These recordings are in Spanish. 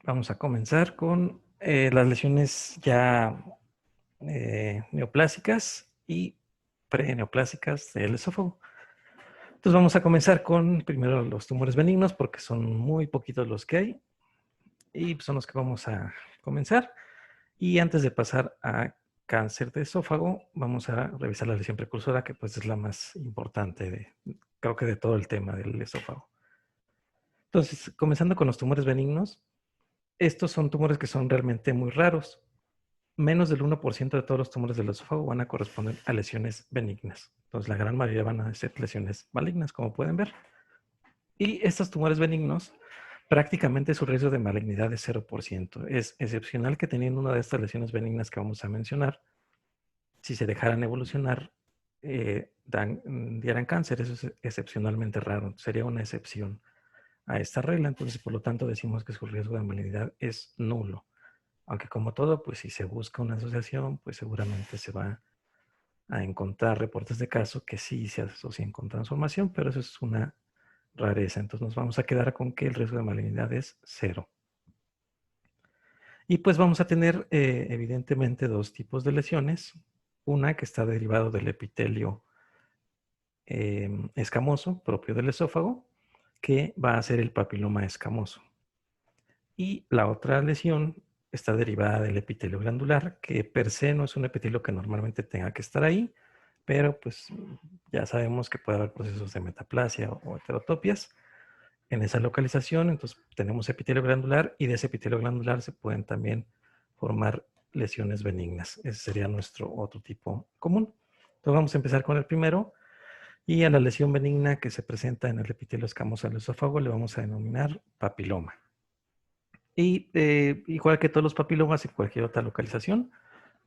Vamos a comenzar con las lesiones ya neoplásicas y preneoplásicas del esófago. Entonces vamos a comenzar con primero los tumores benignos porque son muy poquitos los que hay y son los que vamos a comenzar. Y antes de pasar a cáncer de esófago, vamos a revisar la lesión precursora, que pues es la más importante creo que de todo el tema del esófago. Entonces, comenzando con los tumores benignos, estos son tumores que son realmente muy raros. Menos del 1% de todos los tumores del esófago van a corresponder a lesiones benignas. Entonces, la gran mayoría van a ser lesiones malignas, como pueden ver. Y estos tumores benignos, prácticamente su riesgo de malignidad es 0%. Es excepcional que teniendo una de estas lesiones benignas que vamos a mencionar, si se dejaran evolucionar, dieran cáncer. Eso es excepcionalmente raro. Sería una excepción a esta regla. Entonces, por lo tanto, decimos que su riesgo de malignidad es nulo. Aunque como todo, pues si se busca una asociación, pues seguramente se va a encontrar reportes de caso que sí se asocian con transformación, pero eso es una rareza. Entonces nos vamos a quedar con que el riesgo de malignidad es 0. Y pues vamos a tener evidentemente dos tipos de lesiones. Una que está derivado del epitelio escamoso propio del esófago, que va a ser el papiloma escamoso. Y la otra lesión está derivada del epitelio glandular, que per se no es un epitelio que normalmente tenga que estar ahí, pero pues ya sabemos que puede haber procesos de metaplasia o heterotopias en esa localización. Entonces tenemos epitelio glandular y de ese epitelio glandular se pueden también formar lesiones benignas. Ese sería nuestro otro tipo común. Entonces vamos a empezar con el primero, y a la lesión benigna que se presenta en el epitelio escamoso del esófago le vamos a denominar papiloma. Y igual que todos los papilomas en cualquier otra localización,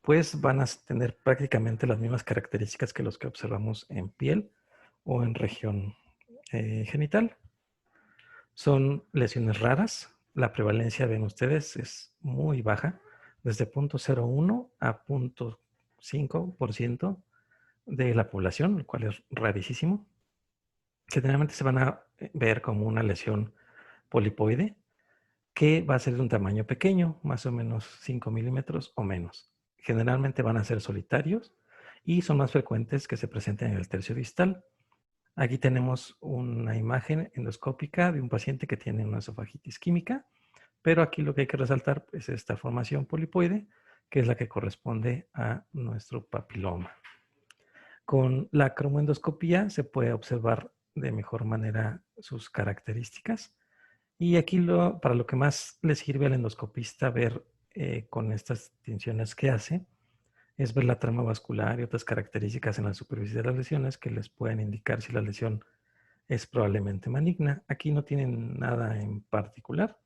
pues van a tener prácticamente las mismas características que los que observamos en piel o en región genital. Son lesiones raras. La prevalencia, ven ustedes, es muy baja, desde 0.01 a 0.5% de la población, lo cual es rarísimo. Generalmente se van a ver como una lesión polipoide, que va a ser de un tamaño pequeño, más o menos 5 milímetros o menos. Generalmente van a ser solitarios y son más frecuentes que se presenten en el tercio distal. Aquí tenemos una imagen endoscópica de un paciente que tiene una esofagitis química, pero aquí lo que hay que resaltar es esta formación polipoide, que es la que corresponde a nuestro papiloma. Con la cromoendoscopía se puede observar de mejor manera sus características. Y aquí para lo que más le sirve al endoscopista ver con estas tinciones que hace, es ver la trama vascular y otras características en la superficie de las lesiones que les pueden indicar si la lesión es probablemente maligna. Aquí no tienen nada en particular,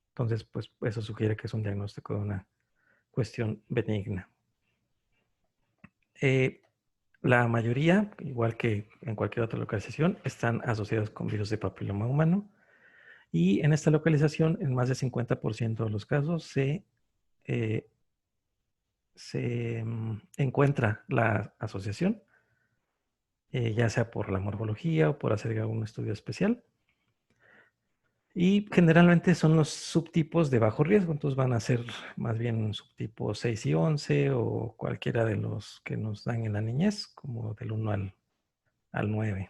entonces pues eso sugiere que es un diagnóstico de una cuestión benigna. La mayoría, igual que en cualquier otra localización, están asociados con virus de papiloma humano. Y en esta localización, en más del 50% de los casos, se encuentra la asociación, ya sea por la morfología o por hacer algún estudio especial. Y generalmente son los subtipos de bajo riesgo, entonces van a ser más bien subtipos 6 y 11 o cualquiera de los que nos dan en la niñez, como del 1 al 9.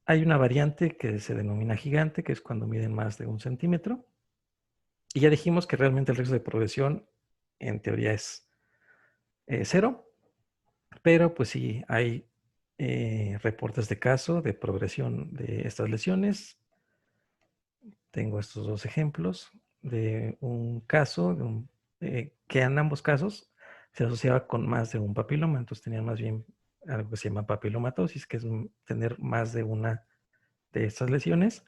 Hay una variante que se denomina gigante, que es cuando miden más de 1 centímetro. Y ya dijimos que realmente el riesgo de progresión en teoría es 0, pero pues sí hay reportes de caso de progresión de estas lesiones. Tengo estos dos ejemplos de un caso que en ambos casos se asociaba con más de un papiloma, entonces tenían más bien algo que se llama papilomatosis, que es tener más de una de estas lesiones,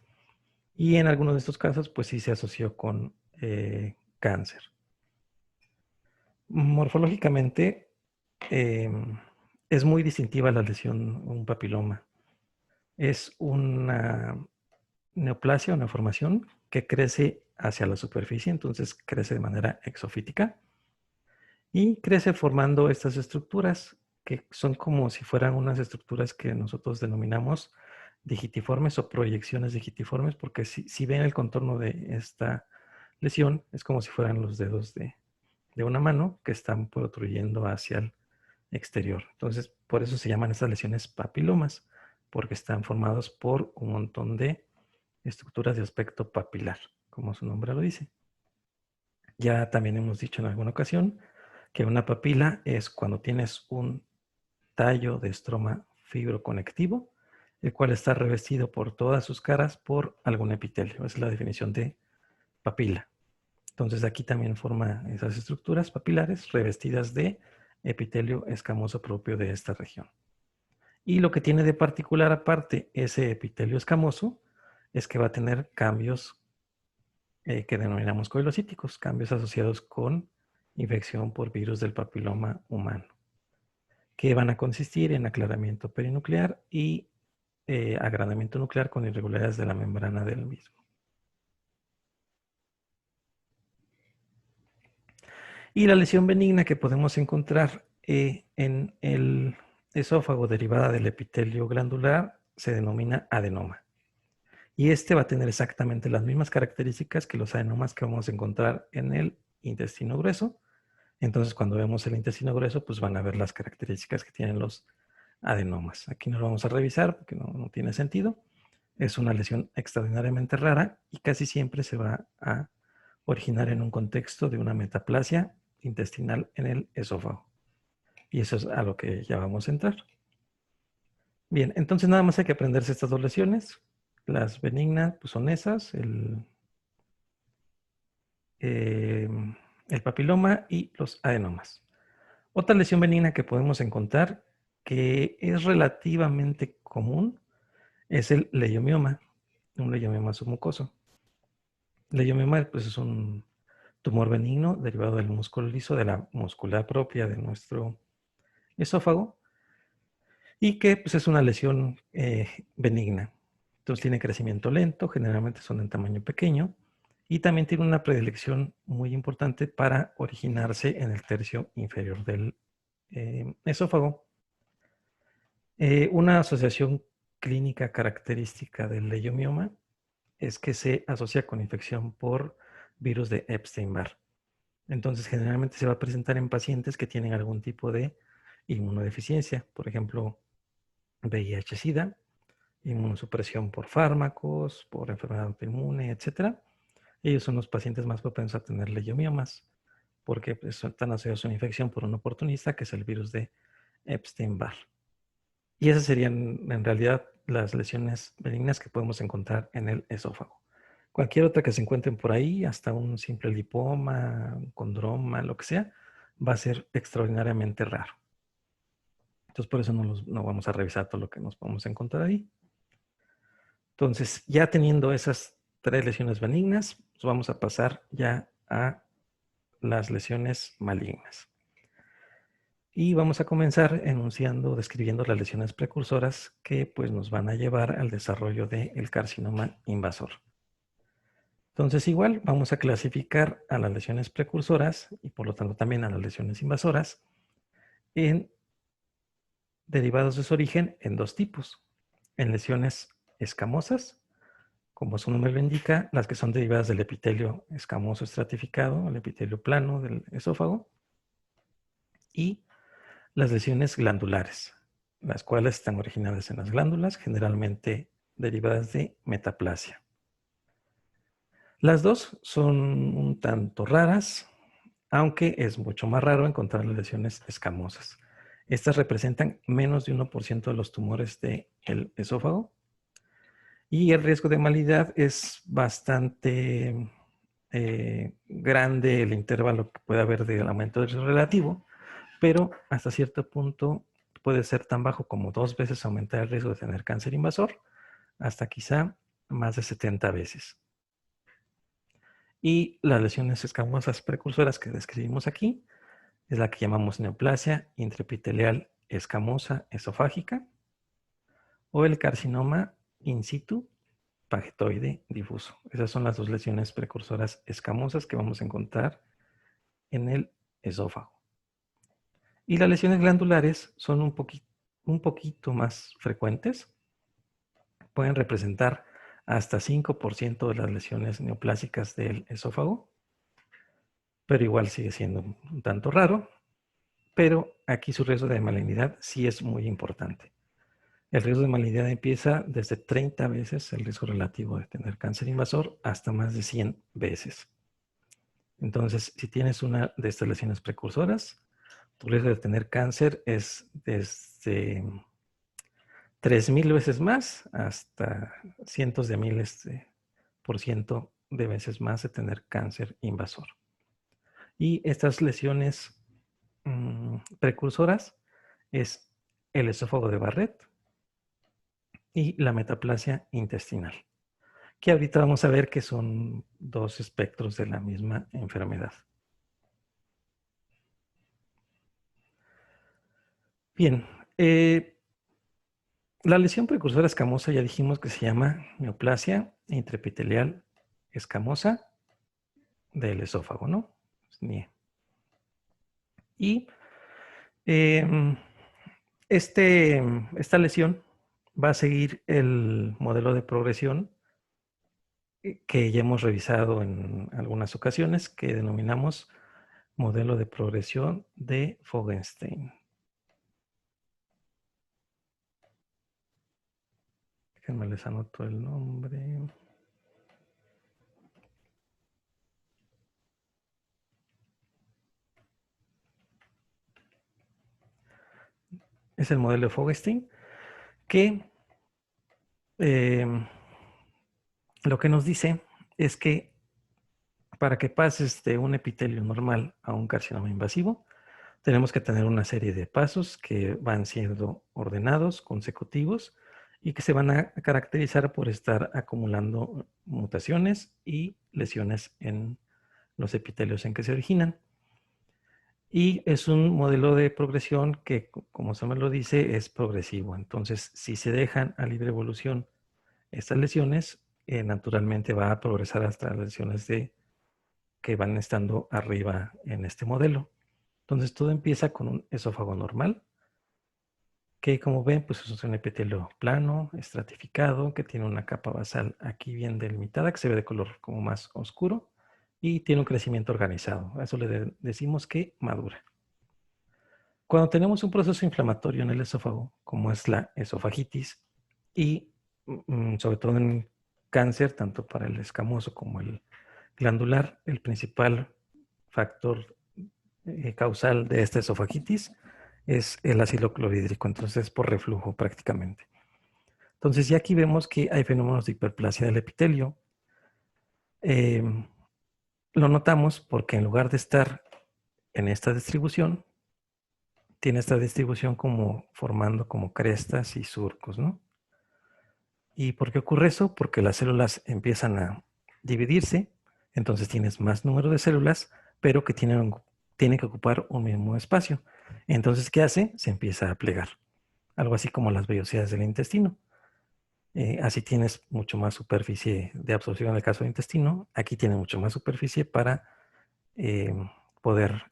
y en algunos de estos casos pues sí se asoció con cáncer. Morfológicamente es muy distintiva la lesión, un papiloma. Es una neoplasia, una formación que crece hacia la superficie, entonces crece de manera exofítica y crece formando estas estructuras que son como si fueran unas estructuras que nosotros denominamos digitiformes o proyecciones digitiformes, porque si ven el contorno de esta lesión es como si fueran los dedos de una mano que están protruyendo hacia el exterior. Entonces, por eso se llaman estas lesiones papilomas, porque están formados por un montón de estructuras de aspecto papilar, como su nombre lo dice. Ya también hemos dicho en alguna ocasión que una papila es cuando tienes un tallo de estroma fibroconectivo, el cual está revestido por todas sus caras por algún epitelio. Esa es la definición de papila. Entonces aquí también forma esas estructuras papilares revestidas de epitelio escamoso propio de esta región. Y lo que tiene de particular aparte ese epitelio escamoso es que va a tener cambios que denominamos coilocíticos, cambios asociados con infección por virus del papiloma humano, que van a consistir en aclaramiento perinuclear y agrandamiento nuclear con irregularidades de la membrana del mismo. Y la lesión benigna que podemos encontrar en el esófago derivada del epitelio glandular se denomina adenoma. Y este va a tener exactamente las mismas características que los adenomas que vamos a encontrar en el intestino grueso. Entonces, cuando vemos el intestino grueso, pues van a ver las características que tienen los adenomas. Aquí no lo vamos a revisar porque no tiene sentido. Es una lesión extraordinariamente rara y casi siempre se va a originar en un contexto de una metaplasia intestinal en el esófago. Y eso es a lo que ya vamos a entrar. Bien, entonces nada más hay que aprenderse estas dos lesiones. Las benignas pues son esas, el papiloma y los adenomas. Otra lesión benigna que podemos encontrar, que es relativamente común, es el leiomioma, un leiomioma submucoso. Leiomioma pues, es un tumor benigno derivado del músculo liso, de la muscular propia de nuestro esófago, y que pues, es una lesión benigna. Entonces tiene crecimiento lento, generalmente son en tamaño pequeño, y también tiene una predilección muy importante para originarse en el tercio inferior del esófago. Una asociación clínica característica del leiomioma es que se asocia con infección por virus de Epstein-Barr. Entonces, generalmente se va a presentar en pacientes que tienen algún tipo de inmunodeficiencia, por ejemplo, VIH-Sida, inmunosupresión por fármacos, por enfermedad autoinmune, etc. Ellos son los pacientes más propensos a tener leiomiomas, porque pues, están asociados a una infección por un oportunista, que es el virus de Epstein-Barr. Y esas serían en realidad las lesiones benignas que podemos encontrar en el esófago. Cualquier otra que se encuentren por ahí, hasta un simple lipoma, un condroma, lo que sea, va a ser extraordinariamente raro. Entonces por eso no vamos a revisar todo lo que nos podemos encontrar ahí. Entonces ya teniendo esas tres lesiones benignas, pues vamos a pasar ya a las lesiones malignas. Y vamos a comenzar enunciando, describiendo las lesiones precursoras que pues, nos van a llevar al desarrollo del carcinoma invasor. Entonces igual vamos a clasificar a las lesiones precursoras y por lo tanto también a las lesiones invasoras en derivados de su origen en dos tipos. En lesiones escamosas, como su nombre lo indica, las que son derivadas del epitelio escamoso estratificado, el epitelio plano del esófago, y las lesiones glandulares, las cuales están originadas en las glándulas, generalmente derivadas de metaplasia. Las dos son un tanto raras, aunque es mucho más raro encontrar las lesiones escamosas. Estas representan menos de 1% de los tumores del esófago y el riesgo de malignidad es bastante grande el intervalo que puede haber del aumento del riesgo relativo, pero hasta cierto punto puede ser tan bajo como 2 veces aumentar el riesgo de tener cáncer invasor, hasta quizá más de 70 veces. Y las lesiones escamosas precursoras que describimos aquí es la que llamamos neoplasia intraepitelial escamosa esofágica o el carcinoma in situ pagetoide difuso. Esas son las dos lesiones precursoras escamosas que vamos a encontrar en el esófago. Y las lesiones glandulares son un poquito más frecuentes. Pueden representar hasta 5% de las lesiones neoplásicas del esófago, pero igual sigue siendo un tanto raro. Pero aquí su riesgo de malignidad sí es muy importante. El riesgo de malignidad empieza desde 30 veces el riesgo relativo de tener cáncer invasor hasta más de 100 veces. Entonces, si tienes una de estas lesiones precursoras, tu riesgo de tener cáncer es desde 3,000 veces más hasta cientos de miles por ciento de veces más de tener cáncer invasor. Y estas lesiones precursoras es el esófago de Barrett y la metaplasia intestinal, que ahorita vamos a ver que son dos espectros de la misma enfermedad. Bien, la lesión precursora escamosa ya dijimos que se llama neoplasia intraepitelial escamosa del esófago, ¿no? SNIE. Y esta lesión va a seguir el modelo de progresión que ya hemos revisado en algunas ocasiones, que denominamos modelo de progresión de Fogenstein. Déjenme les anoto el nombre. Es el modelo de Fogenstein, que lo que nos dice es que para que pases de un epitelio normal a un carcinoma invasivo, tenemos que tener una serie de pasos que van siendo ordenados, consecutivos, y que se van a caracterizar por estar acumulando mutaciones y lesiones en los epitelios en que se originan. Y es un modelo de progresión que, como se me lo dice, es progresivo. Entonces, si se dejan a libre evolución estas lesiones, naturalmente va a progresar hasta las lesiones que van estando arriba en este modelo. Entonces, todo empieza con un esófago normal, que como ven, pues es un epitelio plano, estratificado, que tiene una capa basal aquí bien delimitada, que se ve de color como más oscuro, y tiene un crecimiento organizado. A eso le decimos que madura. Cuando tenemos un proceso inflamatorio en el esófago, como es la esofagitis, y sobre todo en cáncer, tanto para el escamoso como el glandular, el principal factor causal de esta esofagitis es el ácido clorhídrico, entonces por reflujo prácticamente. Entonces ya aquí vemos que hay fenómenos de hiperplasia del epitelio. Lo notamos porque en lugar de estar en esta distribución, tiene esta distribución como formando como crestas y surcos, ¿no? ¿Y por qué ocurre eso? Porque las células empiezan a dividirse, entonces tienes más número de células, pero que tienen que ocupar un mismo espacio. Entonces, ¿qué hace? Se empieza a plegar. Algo así como las vellosidades del intestino. Así tienes mucho más superficie de absorción en el caso del intestino. Aquí tiene mucho más superficie para poder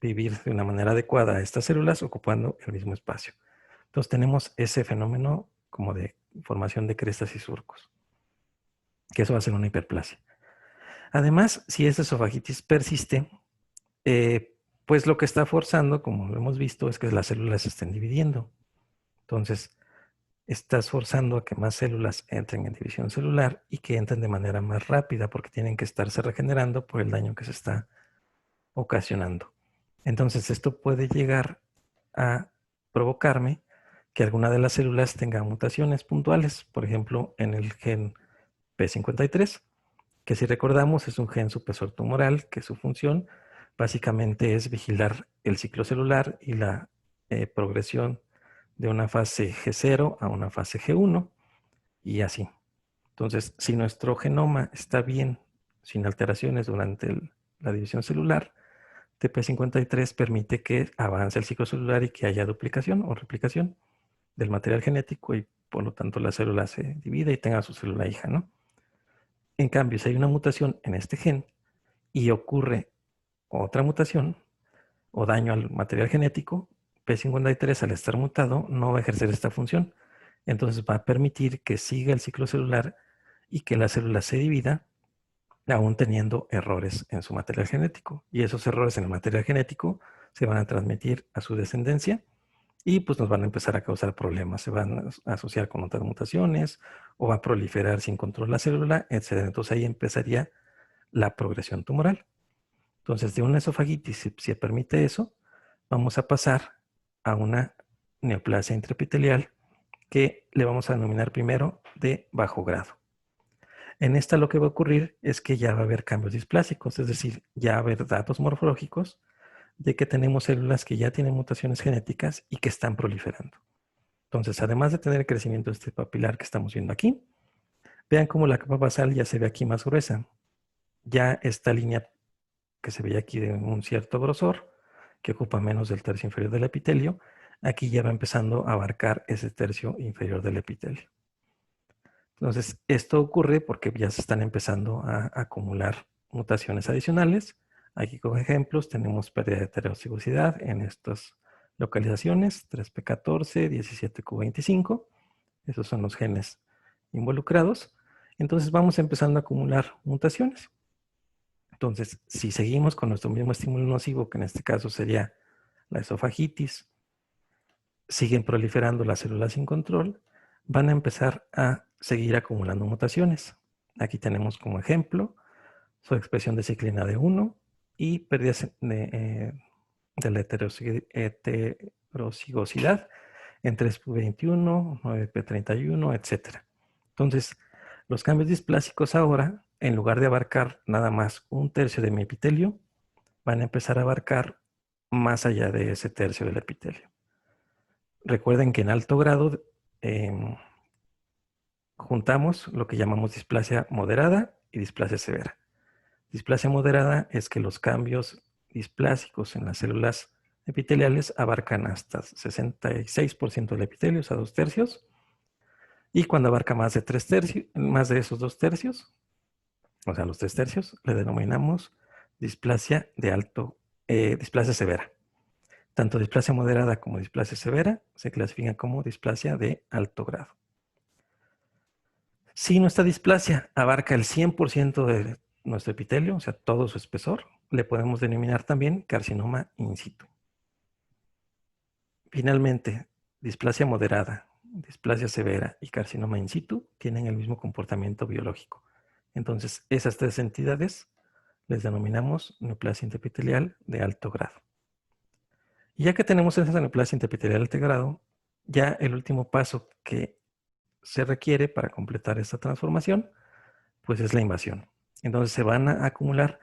vivir de una manera adecuada estas células ocupando el mismo espacio. Entonces tenemos ese fenómeno como de formación de crestas y surcos, que eso va a ser una hiperplasia. Además, si esta esofagitis persiste, pues lo que está forzando, como lo hemos visto, es que las células se estén dividiendo. Entonces, estás forzando a que más células entren en división celular y que entren de manera más rápida porque tienen que estarse regenerando por el daño que se está ocasionando. Entonces, esto puede llegar a provocarme que alguna de las células tenga mutaciones puntuales, por ejemplo, en el gen P53, que si recordamos es un gen supresor tumoral, que su función básicamente es vigilar el ciclo celular y la progresión de una fase G0 a una fase G1 y así. Entonces, si nuestro genoma está bien, sin alteraciones durante la división celular, TP53 permite que avance el ciclo celular y que haya duplicación o replicación del material genético y por lo tanto la célula se divide y tenga su célula hija, ¿no? En cambio, si hay una mutación en este gen y ocurre otra mutación o daño al material genético, P53 al estar mutado no va a ejercer esta función. Entonces va a permitir que siga el ciclo celular y que la célula se divida aún teniendo errores en su material genético. Y esos errores en el material genético se van a transmitir a su descendencia y pues nos van a empezar a causar problemas. Se van a asociar con otras mutaciones o va a proliferar sin control la célula, etc. Entonces ahí empezaría la progresión tumoral. Entonces de una esofagitis, si se permite eso, vamos a pasar a una neoplasia intraepitelial que le vamos a denominar primero de bajo grado. En esta lo que va a ocurrir es que ya va a haber cambios displásicos, es decir, ya va a haber datos morfológicos de que tenemos células que ya tienen mutaciones genéticas y que están proliferando. Entonces, además de tener el crecimiento de este papilar que estamos viendo aquí, vean cómo la capa basal ya se ve aquí más gruesa. Ya esta línea que se ve aquí de un cierto grosor, que ocupa menos del tercio inferior del epitelio, aquí ya va empezando a abarcar ese tercio inferior del epitelio. Entonces, esto ocurre porque ya se están empezando a acumular mutaciones adicionales. Aquí como ejemplos tenemos pérdida de heterocigosidad en estas localizaciones, 3p14, 17q25. Esos son los genes involucrados. Entonces vamos empezando a acumular mutaciones. Entonces, si seguimos con nuestro mismo estímulo nocivo, que en este caso sería la esofagitis, siguen proliferando las células sin control, van a empezar a seguir acumulando mutaciones. Aquí tenemos como ejemplo su expresión de ciclina de 1 y pérdidas de la heterocigosidad en 3p21, 9p31, etc. Entonces, los cambios displásicos ahora, en lugar de abarcar nada más un tercio de mi epitelio, van a empezar a abarcar más allá de ese tercio del epitelio. Recuerden que en alto grado juntamos lo que llamamos displasia moderada y displasia severa. Displasia moderada es que los cambios displásicos en las células epiteliales abarcan hasta 66% del epitelio, o sea, 2/3. Y cuando abarca más de 3/3, más de esos 2/3, o sea, los 3/3, le denominamos displasia de displasia severa. Tanto displasia moderada como displasia severa se clasifican como displasia de alto grado. Si nuestra displasia abarca el 100% de nuestro epitelio, o sea, todo su espesor, le podemos denominar también carcinoma in situ. Finalmente, displasia moderada, displasia severa y carcinoma in situ tienen el mismo comportamiento biológico. Entonces, esas tres entidades les denominamos neoplasia intraepitelial de alto grado. Y ya que tenemos esa neoplasia intraepitelial de alto grado, ya el último paso que se requiere para completar esta transformación, pues es la invasión. Entonces se van a acumular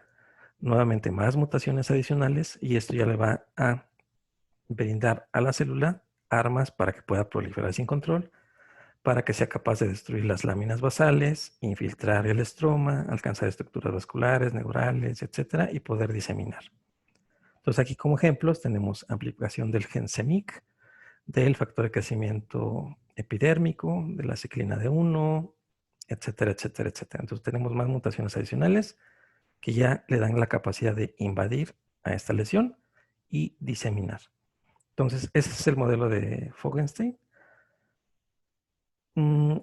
nuevamente más mutaciones adicionales y esto ya le va a brindar a la célula armas para que pueda proliferar sin control, para que sea capaz de destruir las láminas basales, infiltrar el estroma, alcanzar estructuras vasculares, neurales, etcétera, y poder diseminar. Entonces aquí como ejemplos tenemos amplificación del gen CEMIC, del factor de crecimiento epidérmico, de la ciclina de 1, etcétera, etcétera, etcétera. Entonces tenemos más mutaciones adicionales que ya le dan la capacidad de invadir a esta lesión y diseminar. Entonces ese es el modelo de Fogenstein.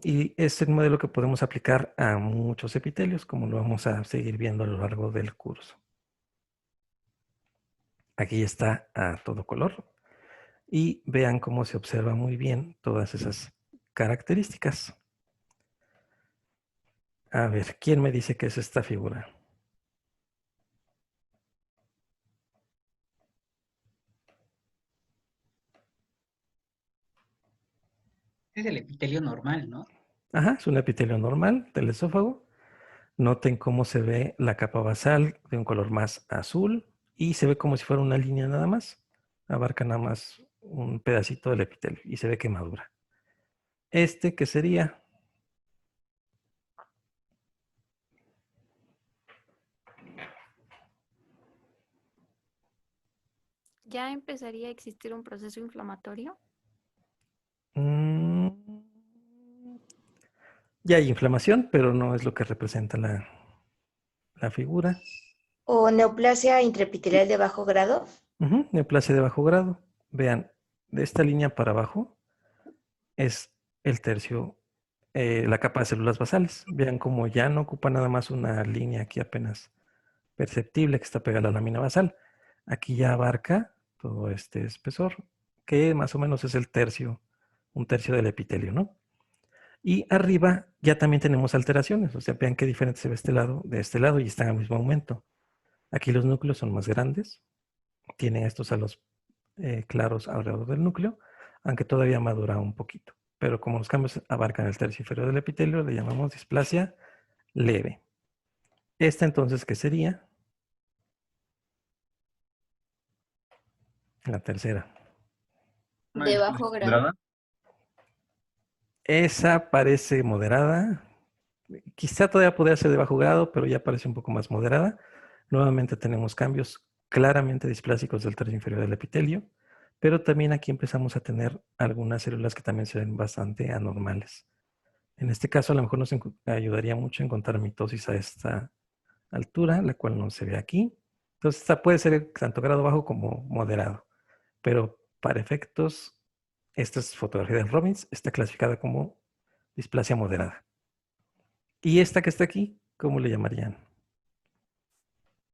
Y es el modelo que podemos aplicar a muchos epitelios, como lo vamos a seguir viendo a lo largo del curso. Aquí está a todo color. Y vean cómo se observa muy bien todas esas características. A ver, ¿quién me dice qué es esta figura? Es el epitelio normal, ¿no? Ajá, es un epitelio normal del esófago. Noten cómo se ve la capa basal de un color más azul y se ve como si fuera una línea nada más. Abarca nada más un pedacito del epitelio y se ve que madura. Este, ¿qué sería? ¿Ya empezaría a existir un proceso inflamatorio? Mm, ya hay inflamación, pero no es lo que representa la figura. ¿O neoplasia intraepitelial de bajo grado? Neoplasia de bajo grado. Vean, de esta línea para abajo es el tercio, la capa de células basales. Vean cómo ya no ocupa nada más una línea aquí apenas perceptible que está pegada a la lámina basal. Aquí ya abarca todo este espesor, que más o menos es el tercio, un tercio del epitelio, ¿no? Y arriba ya también tenemos alteraciones, o sea, vean qué diferente se ve de este lado y están al mismo aumento. Aquí los núcleos son más grandes, tienen estos halos claros alrededor del núcleo, aunque todavía madura un poquito. Pero como los cambios abarcan el tercio inferior del epitelio, le llamamos displasia leve. Esta entonces, ¿qué sería? La tercera. Una De displasia bajo grado. moderada. Esa parece moderada. Quizá todavía podría ser de bajo grado, pero ya parece un poco más moderada. Nuevamente tenemos cambios claramente displásicos del tercio inferior del epitelio, pero también aquí empezamos a tener algunas células que también se ven bastante anormales. En este caso, a lo mejor nos ayudaría mucho encontrar mitosis a esta altura, la cual no se ve aquí. Entonces, esta puede ser tanto grado bajo como moderado, pero para efectos, esta es fotografía de Robbins, está clasificada como displasia moderada. ¿Y esta que está aquí, cómo le llamarían?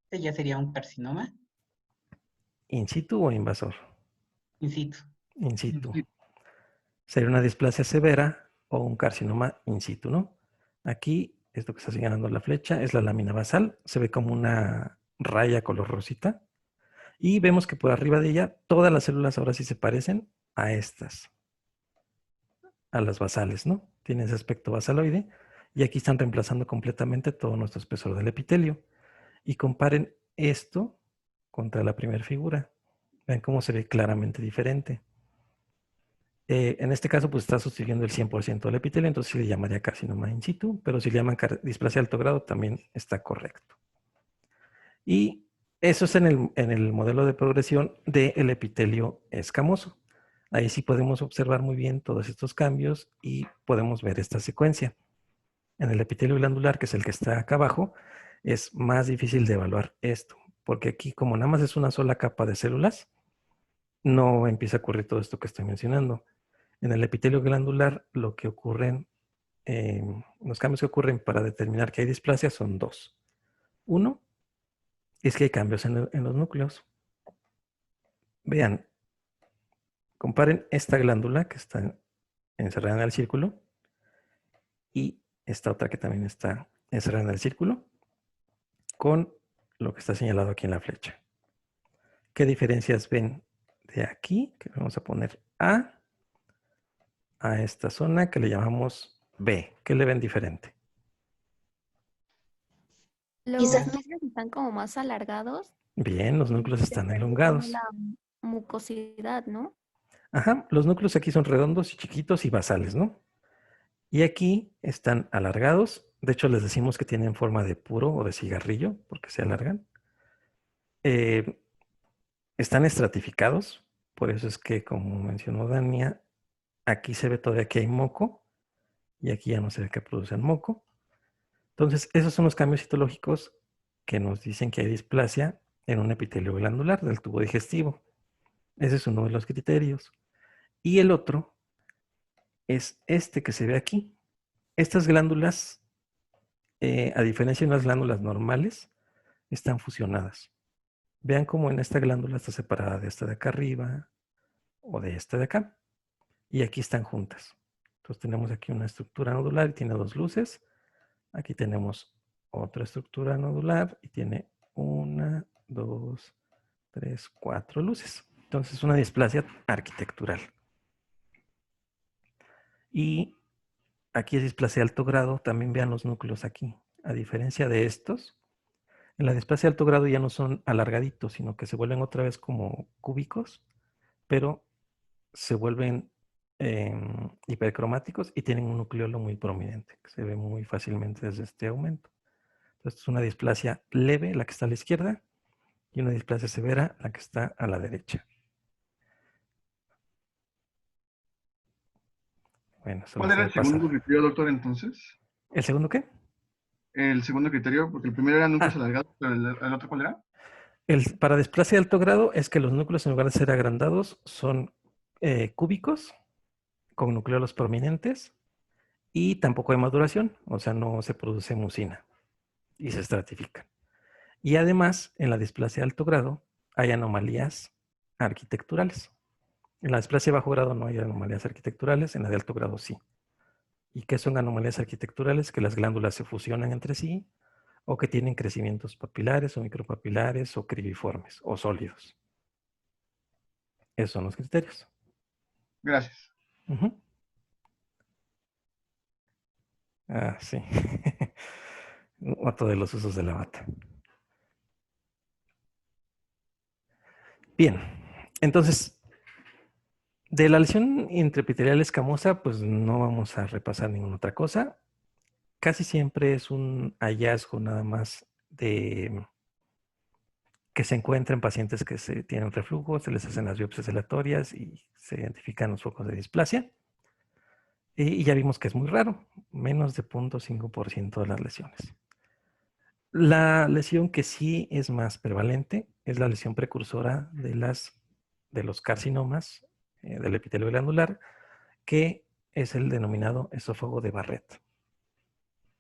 Este ya sería un carcinoma ¿In situ o invasor? in situ. In situ. Sí. Sería una displasia severa o un carcinoma in situ, ¿no? Aquí, esto que está señalando la flecha, es la lámina basal. Se ve como una raya color rosita. Y vemos que por arriba de ella, todas las células ahora sí se parecen a estas, a las basales, ¿no? Tiene ese aspecto basaloide. Y aquí están reemplazando completamente todo nuestro espesor del epitelio. Y comparen esto contra la primera figura. Vean cómo se ve claramente diferente. En este caso, pues está sustituyendo el 100% del epitelio, entonces sí le llamaría carcinoma in situ, pero si le llaman displasia de alto grado, también está correcto. Y eso es en el modelo de progresión del epitelio escamoso. Ahí sí podemos observar muy bien todos estos cambios y podemos ver esta secuencia. En el epitelio glandular, que es el que está acá abajo, es más difícil de evaluar esto, porque aquí como nada más es una sola capa de células, no empieza a ocurrir todo esto que estoy mencionando. En el epitelio glandular, lo que ocurren, los cambios que ocurren para determinar que hay displasia son dos. Uno es que hay cambios en los núcleos. Vean, comparen esta glándula que está encerrada en el círculo y esta otra que también está encerrada en el círculo con lo que está señalado aquí en la flecha. ¿Qué diferencias ven de aquí? Que vamos a poner A esta zona que le llamamos B. ¿Qué le ven diferente? Los Quizá- núcleos están como más alargados. Bien, los núcleos Se están pierde como elongados. la mucosidad, ¿no? Ajá, los núcleos aquí son redondos y chiquitos y basales, ¿no? Y aquí están alargados. De hecho, les decimos que tienen forma de puro o de cigarrillo porque se alargan. Están estratificados. Por eso es que, como mencionó Dania, aquí se ve todavía que hay moco y aquí ya no se ve que producen moco. Entonces, esos son los cambios citológicos que nos dicen que hay displasia en un epitelio glandular del tubo digestivo. Ese es uno de los criterios. Y el otro es este que se ve aquí. Estas glándulas, a diferencia de unas glándulas normales, están fusionadas. Vean cómo en esta glándula está separada de esta de acá arriba o de esta de acá. Y aquí están juntas. Entonces tenemos aquí una estructura nodular y tiene dos luces. Aquí tenemos otra estructura nodular y tiene 1, 2, 3, 4 luces. Entonces es una displasia arquitectural. Y aquí es displasia de alto grado. También vean los núcleos aquí. A diferencia de estos, en la displasia de alto grado ya no son alargaditos, sino que se vuelven otra vez como cúbicos, pero se vuelven hipercromáticos y tienen un nucleolo muy prominente, que se ve muy fácilmente desde este aumento. Entonces es una displasia leve, la que está a la izquierda, y una displasia severa, la que está a la derecha. Bueno, eso ¿Cuál lo era voy el a pasar. segundo criterio, doctor, entonces? ¿El segundo qué? El segundo criterio, porque el primero era núcleos alargados, pero el otro, ¿cuál era? Para displasia de alto grado es que los núcleos, en lugar de ser agrandados, son cúbicos, con nucleolos prominentes y tampoco hay maduración, o sea, no se produce mucina y se estratifican. Y además, en la displasia de alto grado hay anomalías arquitecturales. En la displasia de bajo grado no hay anomalías arquitecturales, en la de alto grado sí. ¿Y qué son anomalías arquitecturales? Que las glándulas se fusionan entre sí o que tienen crecimientos papilares o micropapilares o cribiformes o sólidos. Esos son los criterios. Gracias. Ujú. Ah, sí. Otro de los usos de la bata. Bien, entonces, de la lesión intraepitelial escamosa, pues no vamos a repasar ninguna otra cosa. Casi siempre es un hallazgo nada más de que se encuentra en pacientes que tienen reflujo, se les hacen las biopsias aleatorias y se identifican los focos de displasia. Y ya vimos que es muy raro, menos de 0.5% de las lesiones. La lesión que sí es más prevalente es la lesión precursora de los carcinomas del epitelio glandular, que es el denominado esófago de Barrett.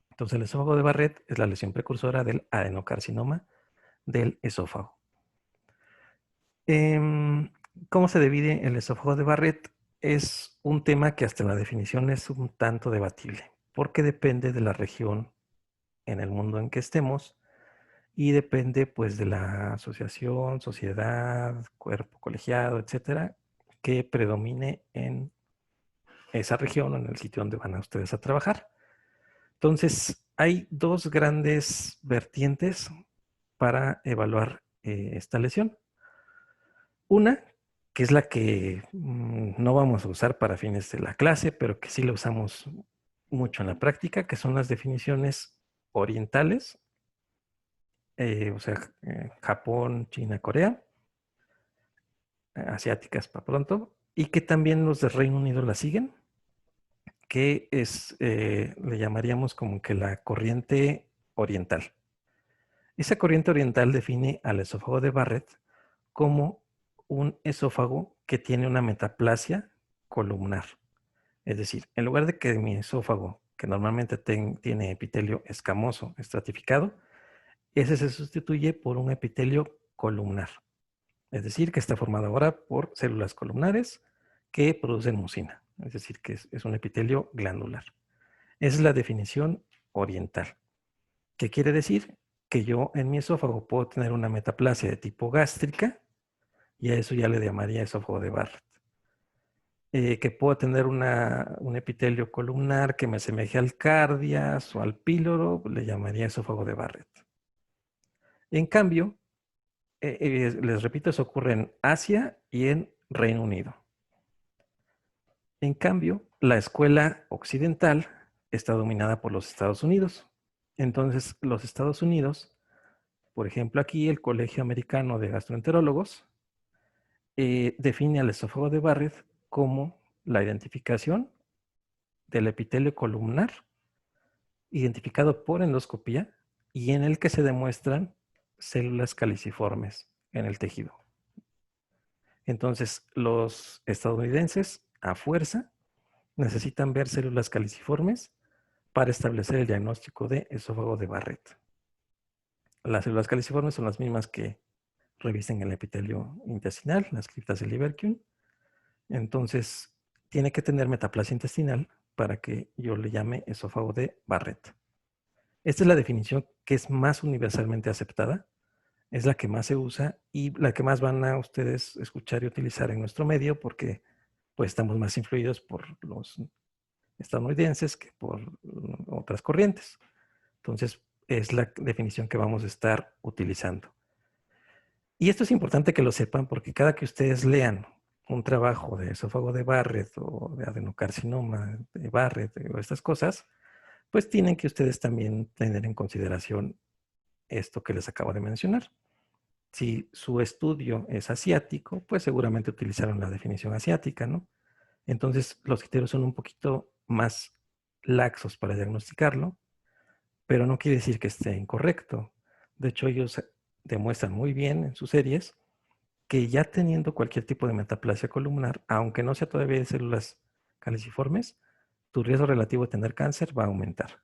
Entonces, el esófago de Barrett es la lesión precursora del adenocarcinoma del esófago. ¿Cómo se divide el esófago de Barrett? Es un tema que hasta la definición es un tanto debatible, porque depende de la región en el mundo en que estemos y depende pues de la asociación, sociedad, cuerpo colegiado, etcétera, que predomine en esa región o en el sitio donde van a ustedes a trabajar. Entonces, hay dos grandes vertientes para evaluar esta lesión. Una, que es la que no vamos a usar para fines de la clase, pero que sí la usamos mucho en la práctica, que son las definiciones orientales, o sea, Japón, China, Corea, asiáticas para pronto, y que también los del Reino Unido la siguen, que es, le llamaríamos como que la corriente oriental. Esa corriente oriental define al esófago de Barrett como un esófago que tiene una metaplasia columnar. Es decir, en lugar de que mi esófago, que normalmente tiene epitelio escamoso estratificado, ese se sustituye por un epitelio columnar. Es decir, que está formado ahora por células columnares que producen mucina. Es decir, que es un epitelio glandular. Esa es la definición oriental. ¿Qué quiere decir? Que yo en mi esófago puedo tener una metaplasia de tipo gástrica y a eso ya le llamaría esófago de Barrett. Que puedo tener un epitelio columnar que me asemeje al cardias o al píloro, le llamaría esófago de Barrett. En cambio, les repito, eso ocurre en Asia y en Reino Unido. En cambio, la escuela occidental está dominada por los Estados Unidos. Entonces, los Estados Unidos, por ejemplo, aquí el Colegio Americano de Gastroenterólogos define al esófago de Barrett como la identificación del epitelio columnar identificado por endoscopía y en el que se demuestran células caliciformes en el tejido. Entonces, los estadounidenses, a fuerza, necesitan ver células caliciformes para establecer el diagnóstico de esófago de Barrett. Las células caliciformes son las mismas que revisten el epitelio intestinal, las criptas de Lieberkühn. Entonces, tiene que tener metaplasia intestinal para que yo le llame esófago de Barrett. Esta es la definición que es más universalmente aceptada, es la que más se usa y la que más van a ustedes escuchar y utilizar en nuestro medio porque pues estamos más influidos por los estadounidenses que por otras corrientes. Entonces, es la definición que vamos a estar utilizando. Y esto es importante que lo sepan porque cada que ustedes lean un trabajo de esófago de Barrett o de adenocarcinoma de Barrett o estas cosas, pues tienen que ustedes también tener en consideración esto que les acabo de mencionar. Si su estudio es asiático, pues seguramente utilizaron la definición asiática, ¿no? Entonces, los criterios son un poquito más laxos para diagnosticarlo, pero no quiere decir que esté incorrecto. De hecho, ellos demuestran muy bien en sus series que ya teniendo cualquier tipo de metaplasia columnar, aunque no sea todavía de células caliciformes, tu riesgo relativo de tener cáncer va a aumentar,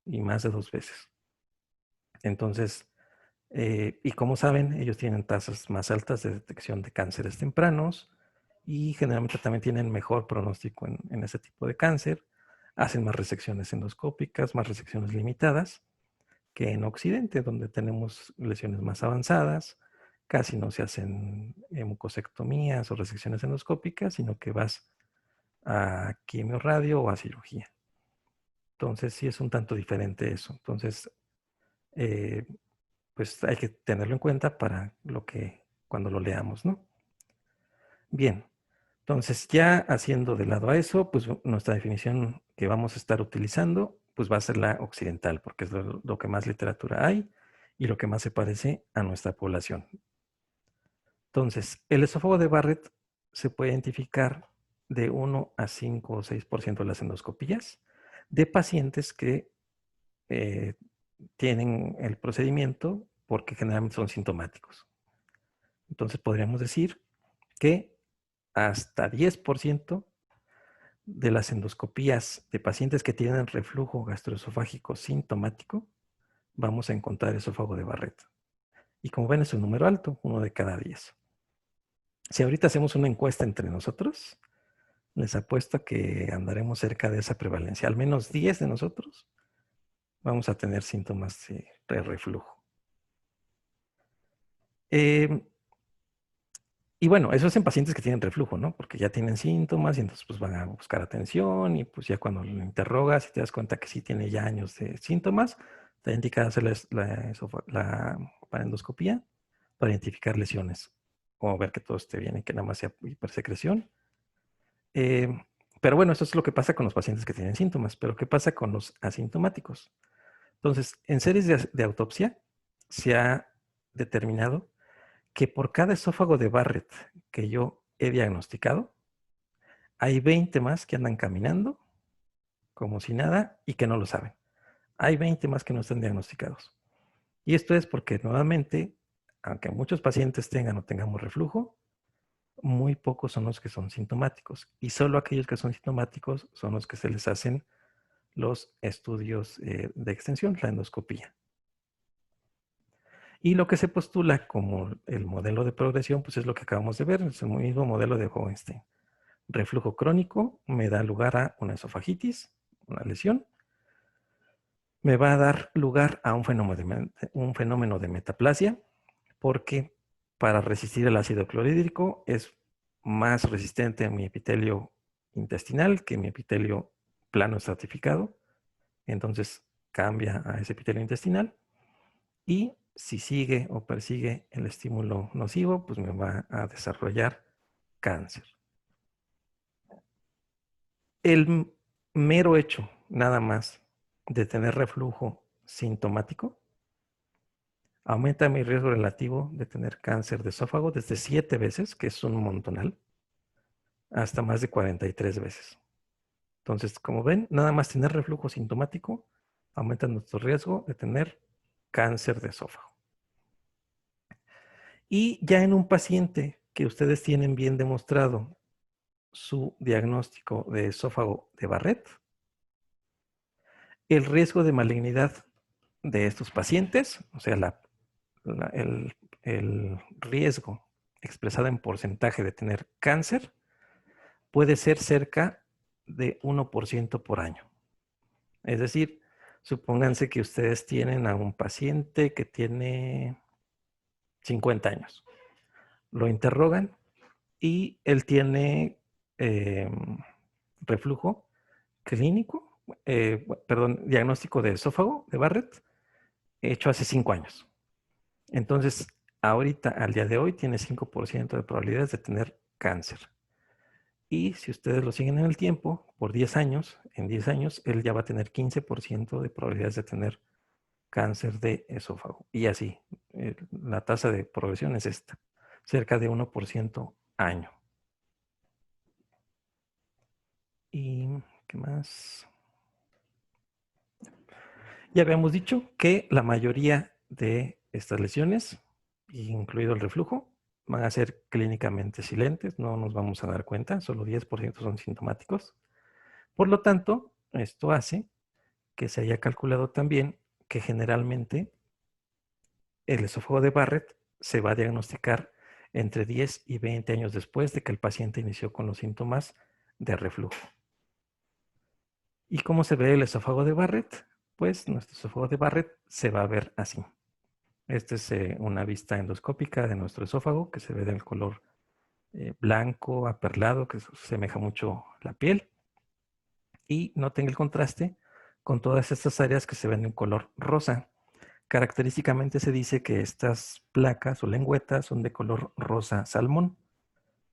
y más de 2 veces. Entonces, y como saben, ellos tienen tasas más altas de detección de cánceres tempranos y generalmente también tienen mejor pronóstico en ese tipo de cáncer. Hacen más resecciones endoscópicas, más resecciones limitadas que en Occidente, donde tenemos lesiones más avanzadas. Casi no se hacen mucosectomías o resecciones endoscópicas, sino que vas a quimioradio o a cirugía. Entonces, sí es un tanto diferente eso. Entonces, pues hay que tenerlo en cuenta para cuando lo leamos, ¿no? Bien, entonces ya haciendo de lado a eso, pues nuestra definición que vamos a estar utilizando, pues va a ser la occidental, porque es lo que más literatura hay y lo que más se parece a nuestra población. Entonces, el esófago de Barrett se puede identificar de 1 a 5 o 6% de las endoscopías de pacientes que tienen el procedimiento porque generalmente son sintomáticos. Entonces podríamos decir que hasta 10% de las endoscopías de pacientes que tienen reflujo gastroesofágico sintomático, vamos a encontrar esófago de Barrett. Y como ven, es un número alto, 1 de cada 10. Si ahorita hacemos una encuesta entre nosotros, les apuesto que andaremos cerca de esa prevalencia. Al menos 10 de nosotros vamos a tener síntomas de reflujo. Y bueno, eso es en pacientes que tienen reflujo, ¿no? Porque ya tienen síntomas y entonces pues van a buscar atención y pues ya cuando lo interrogas y te das cuenta que sí tiene ya años de síntomas, te indica hacer la endoscopía para identificar lesiones o ver que todo esté bien y que nada más sea hipersecreción. Pero bueno, eso es lo que pasa con los pacientes que tienen síntomas. Pero ¿qué pasa con los asintomáticos? Entonces, en series de autopsia se ha determinado que por cada esófago de Barrett que yo he diagnosticado, hay 20 más que andan caminando como si nada y que no lo saben. Hay 20 más que no están diagnosticados. Y esto es porque nuevamente, aunque muchos pacientes tengan o tengamos reflujo, muy pocos son los que son sintomáticos. Y solo aquellos que son sintomáticos son los que se les hacen los estudios de extensión, la endoscopía. Y lo que se postula como el modelo de progresión, pues es lo que acabamos de ver, es el mismo modelo de Hohenstein. Reflujo crónico me da lugar a una esofagitis, una lesión. Me va a dar lugar a un fenómeno de metaplasia, porque para resistir el ácido clorhídrico es más resistente a mi epitelio intestinal que mi epitelio plano estratificado. Entonces cambia a ese epitelio intestinal y si sigue o persigue el estímulo nocivo, pues me va a desarrollar cáncer. El mero hecho, nada más, de tener reflujo sintomático, aumenta mi riesgo relativo de tener cáncer de esófago desde 7 veces, que es un montonal, hasta más de 43 veces. Entonces, como ven, nada más tener reflujo sintomático aumenta nuestro riesgo de tener cáncer de esófago. Y ya en un paciente que ustedes tienen bien demostrado su diagnóstico de esófago de Barrett, el riesgo de malignidad de estos pacientes, o sea, el riesgo expresado en porcentaje de tener cáncer, puede ser cerca de 1% por año. Es decir, supónganse que ustedes tienen a un paciente que tiene 50 años. Lo interrogan y él tiene reflujo clínico, diagnóstico de esófago de Barrett, hecho hace 5 años. Entonces, ahorita, al día de hoy, tiene 5% de probabilidades de tener cáncer. Y si ustedes lo siguen en el tiempo, por 10 años, en 10 años, él ya va a tener 15% de probabilidades de tener cáncer de esófago. Y así, la tasa de progresión es esta, cerca de 1% año. ¿Y qué más? Ya habíamos dicho que la mayoría de estas lesiones, incluido el reflujo, van a ser clínicamente silentes, no nos vamos a dar cuenta, solo 10% son sintomáticos. Por lo tanto, esto hace que se haya calculado también que generalmente el esófago de Barrett se va a diagnosticar entre 10 y 20 años después de que el paciente inició con los síntomas de reflujo. ¿Y cómo se ve el esófago de Barrett? Pues nuestro esófago de Barrett se va a ver así. Esta es una vista endoscópica de nuestro esófago que se ve del color blanco, aperlado, que semeja mucho la piel. Y noten el contraste con todas estas áreas que se ven en color rosa. Característicamente se dice que estas placas o lengüetas son de color rosa salmón.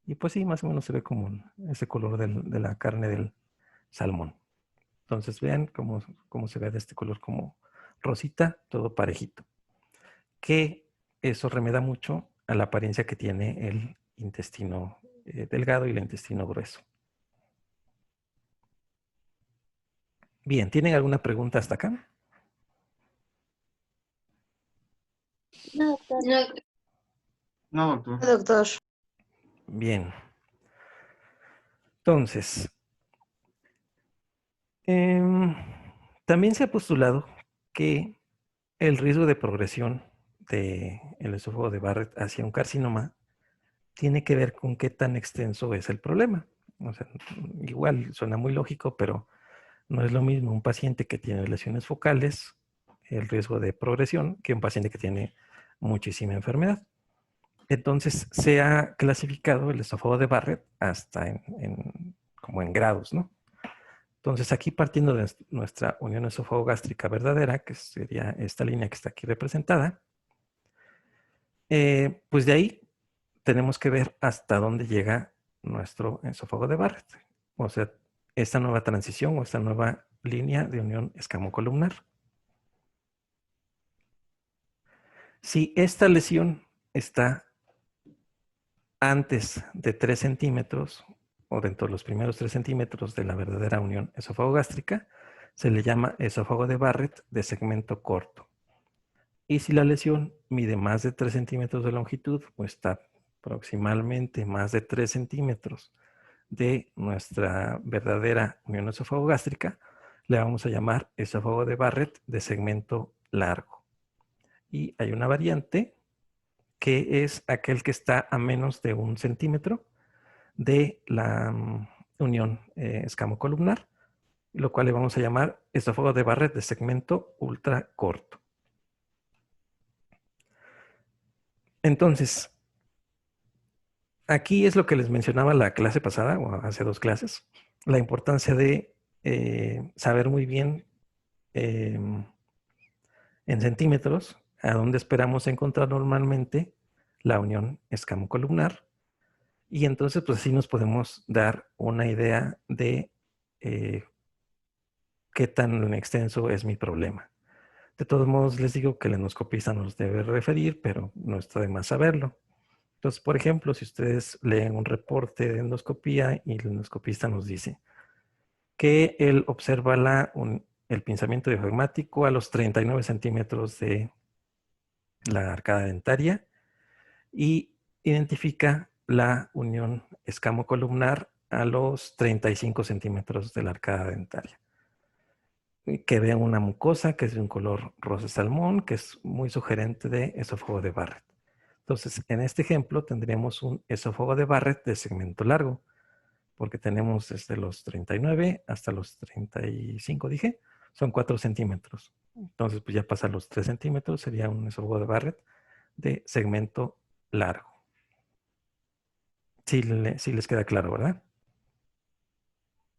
Y pues sí, más o menos se ve como ese color de la carne del salmón. Entonces vean cómo se ve de este color como rosita, todo parejito. Que eso remeda mucho a la apariencia que tiene el intestino delgado y el intestino grueso. Bien, ¿tienen alguna pregunta hasta acá? No, doctor. No, doctor. Doctor. Bien. Entonces, también se ha postulado que el riesgo de progresión del esófago de Barrett hacia un carcinoma tiene que ver con qué tan extenso es el problema. O sea, igual suena muy lógico, pero no es lo mismo un paciente que tiene lesiones focales, el riesgo de progresión, que un paciente que tiene muchísima enfermedad. Entonces se ha clasificado el esófago de Barrett hasta como en grados, ¿no? Entonces aquí partiendo de nuestra unión esófago-gástrica verdadera, que sería esta línea que está aquí representada, pues de ahí tenemos que ver hasta dónde llega nuestro esófago de Barrett. O sea, esta nueva transición o esta nueva línea de unión escamocolumnar. Si esta lesión está antes de 3 centímetros o dentro de los primeros 3 centímetros de la verdadera unión esófago-gástrica, se le llama esófago de Barrett de segmento corto. Y si la lesión mide más de 3 centímetros de longitud o está aproximadamente más de 3 centímetros de nuestra verdadera unión esófago-gástrica, le vamos a llamar esófago de Barrett de segmento largo. Y hay una variante que es aquel que está a menos de 1 centímetro de la unión escamocolumnar, lo cual le vamos a llamar esófago de Barrett de segmento ultra corto. Entonces, aquí es lo que les mencionaba la clase pasada, o hace 2 clases, la importancia de saber muy bien en centímetros a dónde esperamos encontrar normalmente la unión escamocolumnar. Y entonces, pues así nos podemos dar una idea de qué tan extenso es mi problema. De todos modos, les digo que el endoscopista nos debe referir, pero no está de más saberlo. Entonces, por ejemplo, si ustedes leen un reporte de endoscopía y el endoscopista nos dice que él observa el pinzamiento diafragmático a los 39 centímetros de la arcada dentaria y identifica la unión escamocolumnar a los 35 centímetros de la arcada dentaria. Que vean una mucosa que es de un color rosa salmón, que es muy sugerente de esófago de Barrett. Entonces, en este ejemplo tendríamos un esófago de Barrett de segmento largo, porque tenemos desde los 39 hasta los 35, dije, son 4 centímetros. Entonces, pues ya pasa los 3 centímetros, sería un esófago de Barrett de segmento largo. Sí les queda claro, ¿verdad?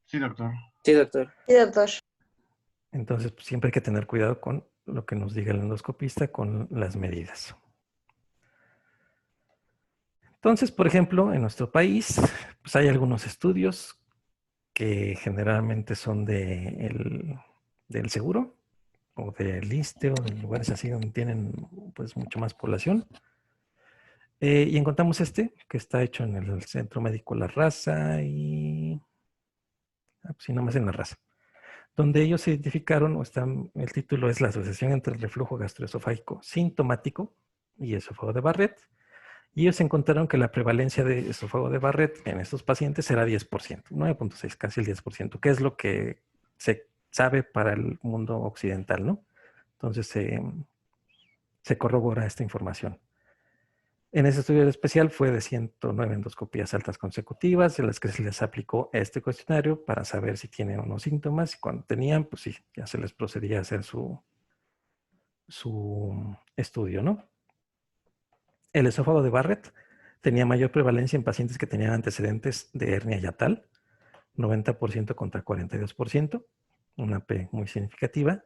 Sí, doctor. Sí, doctor. Sí, doctor. Entonces, pues, siempre hay que tener cuidado con lo que nos diga el endoscopista con las medidas. Entonces, por ejemplo, en nuestro país, pues hay algunos estudios que generalmente son del seguro o del ISSSTE o de lugares así donde tienen pues mucho más población. Y encontramos que está hecho en el Centro Médico La Raza y... pues sí, nomás en La Raza. Donde ellos identificaron, el título es la asociación entre el reflujo gastroesofágico sintomático y esófago de Barrett, Y ellos encontraron que la prevalencia de esófago de Barrett en estos pacientes era 10%, 9.6, casi el 10%, que es lo que se sabe para el mundo occidental, ¿no? Entonces se corrobora esta información. En ese estudio especial fue de 109 endoscopías altas consecutivas, en las que se les aplicó este cuestionario para saber si tienen o no síntomas, y cuando tenían, pues sí, ya se les procedía a hacer su estudio, ¿no? El esófago de Barrett tenía mayor prevalencia en pacientes que tenían antecedentes de hernia yatal, 90% contra 42%, una P muy significativa.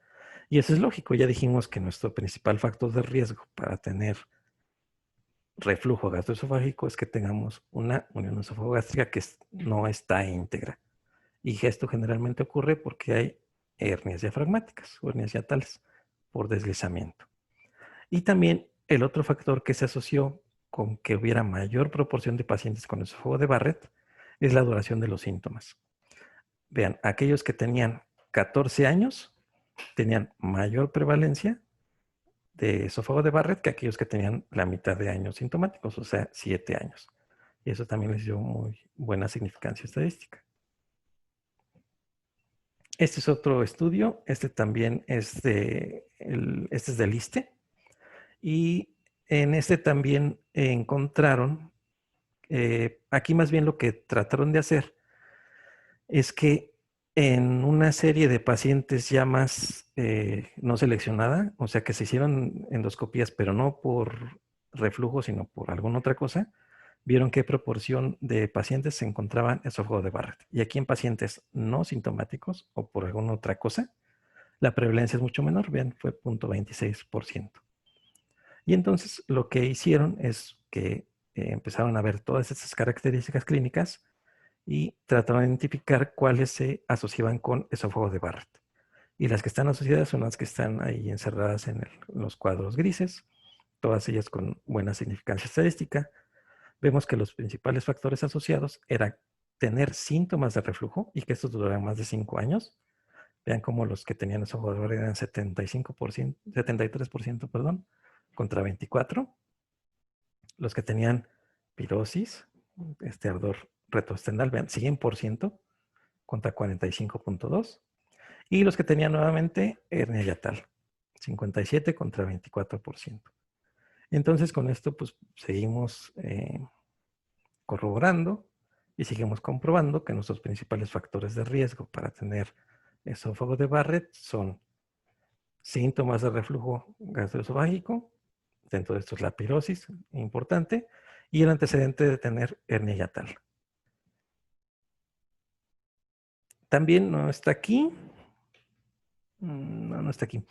Y eso es lógico, ya dijimos que nuestro principal factor de riesgo para tener reflujo gastroesofágico es que tengamos una unión esofagogástrica que no está íntegra. Y esto generalmente ocurre porque hay hernias diafragmáticas o hernias yatales por deslizamiento. Y también el otro factor que se asoció con que hubiera mayor proporción de pacientes con esófago de Barrett es la duración de los síntomas. Vean, aquellos que tenían 14 años tenían mayor prevalencia de esófago de Barrett que aquellos que tenían la mitad de años sintomáticos, o sea, 7 años. Y eso también les dio muy buena significancia estadística. Este es otro estudio, este también es este es del ISSSTE, y en este también encontraron, aquí más bien lo que trataron de hacer es que en una serie de pacientes ya más no seleccionada, o sea que se hicieron endoscopías, pero no por reflujo, sino por alguna otra cosa, vieron qué proporción de pacientes se encontraban esófago de Barrett. Y aquí en pacientes no sintomáticos o por alguna otra cosa, la prevalencia es mucho menor, vean, fue 0.26%. Y entonces lo que hicieron es que empezaron a ver todas estas características clínicas y trataron de identificar cuáles se asociaban con esófago de Barrett. Y las que están asociadas son las que están ahí encerradas en los cuadros grises, todas ellas con buena significancia estadística. Vemos que los principales factores asociados eran tener síntomas de reflujo y que estos duraran más de 5 años. Vean cómo los que tenían esófago de Barrett eran 73%, perdón, contra 24%. Los que tenían pirosis, este ardor retroesternal, vean, 100% contra 45.2%. Y los que tenían nuevamente hernia yatal, 57 contra 24%. Entonces con esto pues seguimos corroborando y seguimos comprobando que nuestros principales factores de riesgo para tener esófago de Barrett son síntomas de reflujo gastroesofágico, dentro de esto es la pirosis, importante, y el antecedente de tener hernia yatal. También no está aquí. No está aquí.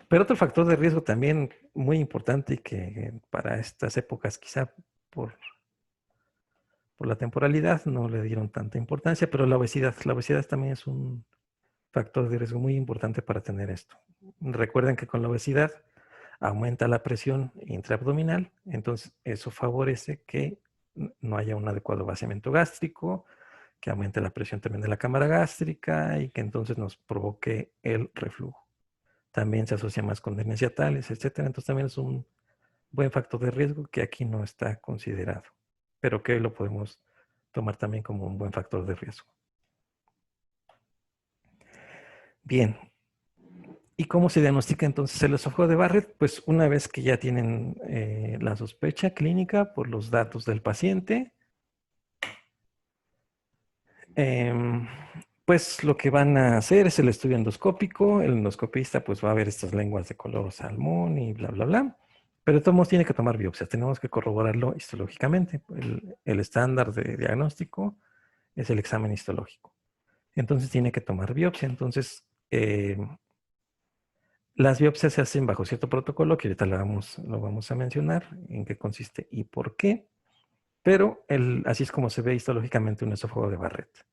Pero otro factor de riesgo también muy importante y que para estas épocas quizá por la temporalidad no le dieron tanta importancia, pero la obesidad. La obesidad también es un factor de riesgo muy importante para tener esto. Recuerden que con la obesidad aumenta la presión intraabdominal, entonces eso favorece que no haya un adecuado vaciamiento gástrico, que aumente la presión también de la cámara gástrica y que entonces nos provoque el reflujo. También se asocia más con hernias yatales, etcétera. Entonces también es un buen factor de riesgo que aquí no está considerado, pero que lo podemos tomar también como un buen factor de riesgo. Bien. ¿Y cómo se diagnostica entonces el esófago de Barrett? Pues una vez que ya tienen la sospecha clínica por los datos del paciente, pues lo que van a hacer es el estudio endoscópico. El endoscopista pues va a ver estas lenguas de color salmón y bla, bla, bla. Pero de todos modos tiene que tomar biopsias. Tenemos que corroborarlo histológicamente. El estándar de diagnóstico es el examen histológico. Entonces tiene que tomar biopsia. Entonces las biopsias se hacen bajo cierto protocolo que ahorita lo vamos a mencionar en qué consiste y por qué. Pero así es como se ve histológicamente un esófago de Barrett.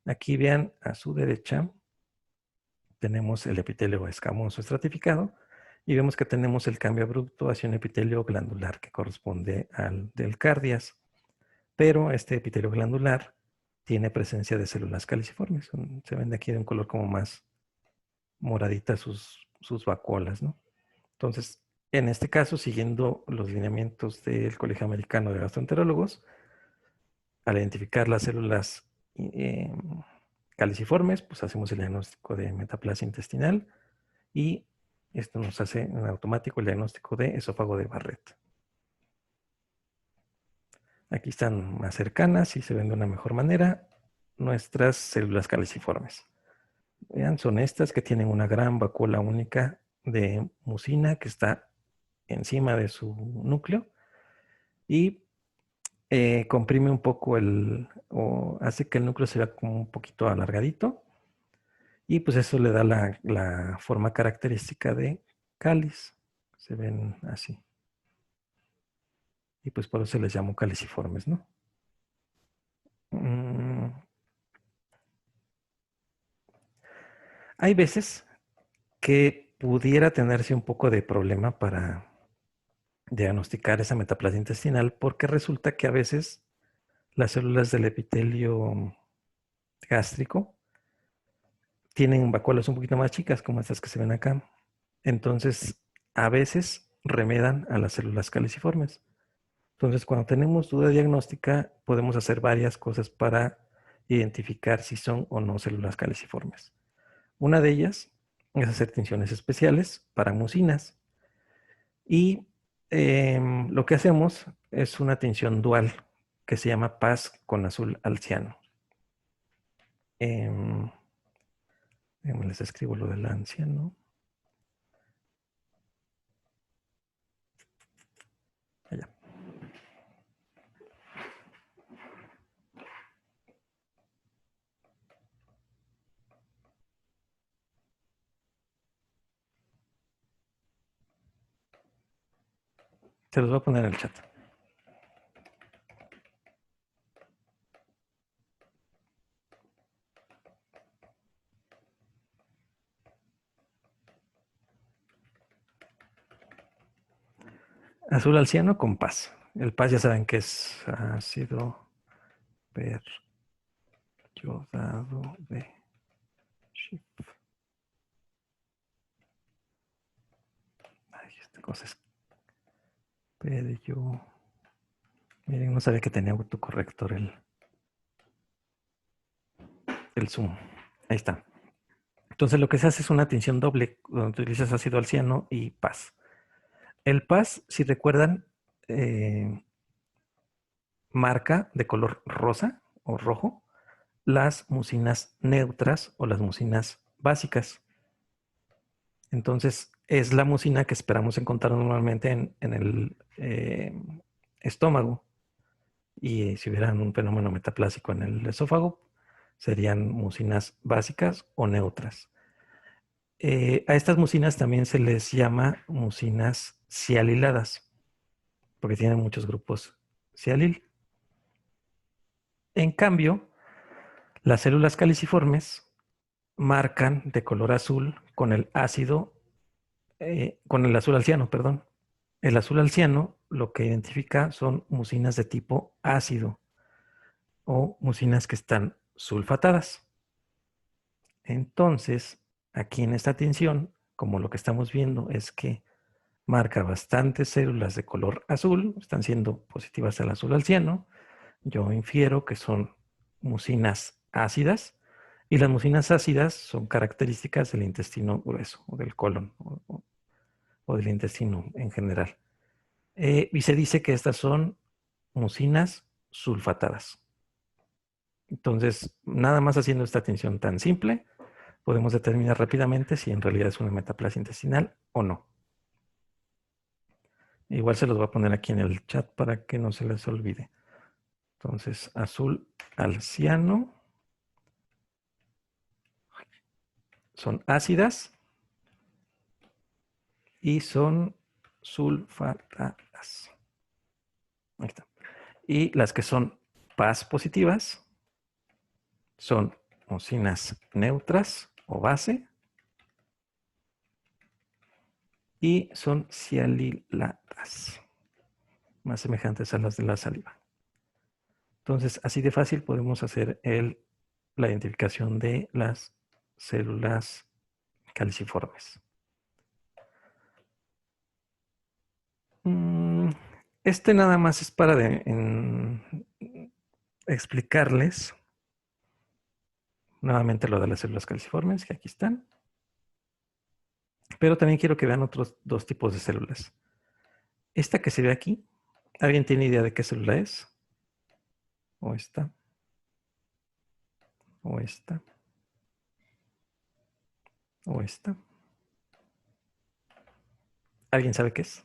Aquí vean a su derecha, tenemos el epitelio escamoso estratificado y vemos que tenemos el cambio abrupto hacia un epitelio glandular que corresponde al del cardias. Pero este epitelio glandular tiene presencia de células caliciformes. Se ven de aquí de un color como más moradita sus vacuolas, ¿no? Entonces, En este caso, siguiendo los lineamientos del Colegio Americano de Gastroenterólogos, al identificar las células caliciformes, pues hacemos el diagnóstico de metaplasia intestinal y esto nos hace en automático el diagnóstico de esófago de Barrett. Aquí están más cercanas y se ven de una mejor manera nuestras células caliciformes. Vean, son estas que tienen una gran vacuola única de mucina que está encima de su núcleo y comprime un poco o hace que el núcleo se vea como un poquito alargadito y pues eso le da la forma característica de cáliz. Se ven así. Y pues por eso se les llamo caliciformes, ¿no? Hay veces que pudiera tenerse un poco de problema para diagnosticar esa metaplasia intestinal porque resulta que a veces las células del epitelio gástrico tienen vacuolas un poquito más chicas como estas que se ven acá. Entonces, a veces remedan a las células caliciformes. Entonces, cuando tenemos duda diagnóstica, podemos hacer varias cosas para identificar si son o no células caliciformes. Una de ellas es hacer tinciones especiales para mucinas. Y lo que hacemos es una tinción dual que se llama PAS con azul alciano. Les escribo lo del anciano. Allá. Se los voy a poner en el chat. Azul alciano con PAS. El PAS ya saben que es ácido peryodado de Schiff. Ay, esta cosa es perio. Miren, no sabía que tenía autocorrector el zoom. Ahí está. Entonces lo que se hace es una tinción doble donde utilizas ácido alciano y PAS. El PAS, si recuerdan, marca de color rosa o rojo las mucinas neutras o las mucinas básicas. Entonces es la mucina que esperamos encontrar normalmente en el estómago. Y si hubiera un fenómeno metaplásico en el esófago, serían mucinas básicas o neutras. A estas mucinas también se les llama mucinas sialiladas, porque tienen muchos grupos sialil. En cambio, las células caliciformes marcan de color azul con el ácido, con el azul alciano, perdón. El azul alciano lo que identifica son mucinas de tipo ácido o mucinas que están sulfatadas. Entonces, aquí en esta tinción, como lo que estamos viendo es que marca bastantes células de color azul, están siendo positivas al azul alciano, yo infiero que son mucinas ácidas, y las mucinas ácidas son características del intestino grueso o del colon o del intestino en general. Y se dice que estas son mucinas sulfatadas. Entonces, nada más haciendo esta tinción tan simple, podemos determinar rápidamente si en realidad es una metaplasia intestinal o no. Igual se los voy a poner aquí en el chat para que no se les olvide. Entonces, azul alciano son ácidas y son sulfatadas. Ahí está. Y las que son PAS positivas son mucinas neutras o base y son sialiladas, más semejantes a las de la saliva. Entonces, así de fácil podemos hacer la identificación de las células caliciformes. Este nada más es para explicarles nuevamente lo de las células caliciformes, que aquí están. Pero también quiero que vean otros dos tipos de células. Esta que se ve aquí, ¿alguien tiene idea de qué célula es? O esta. O esta. O esta. ¿Alguien sabe qué es?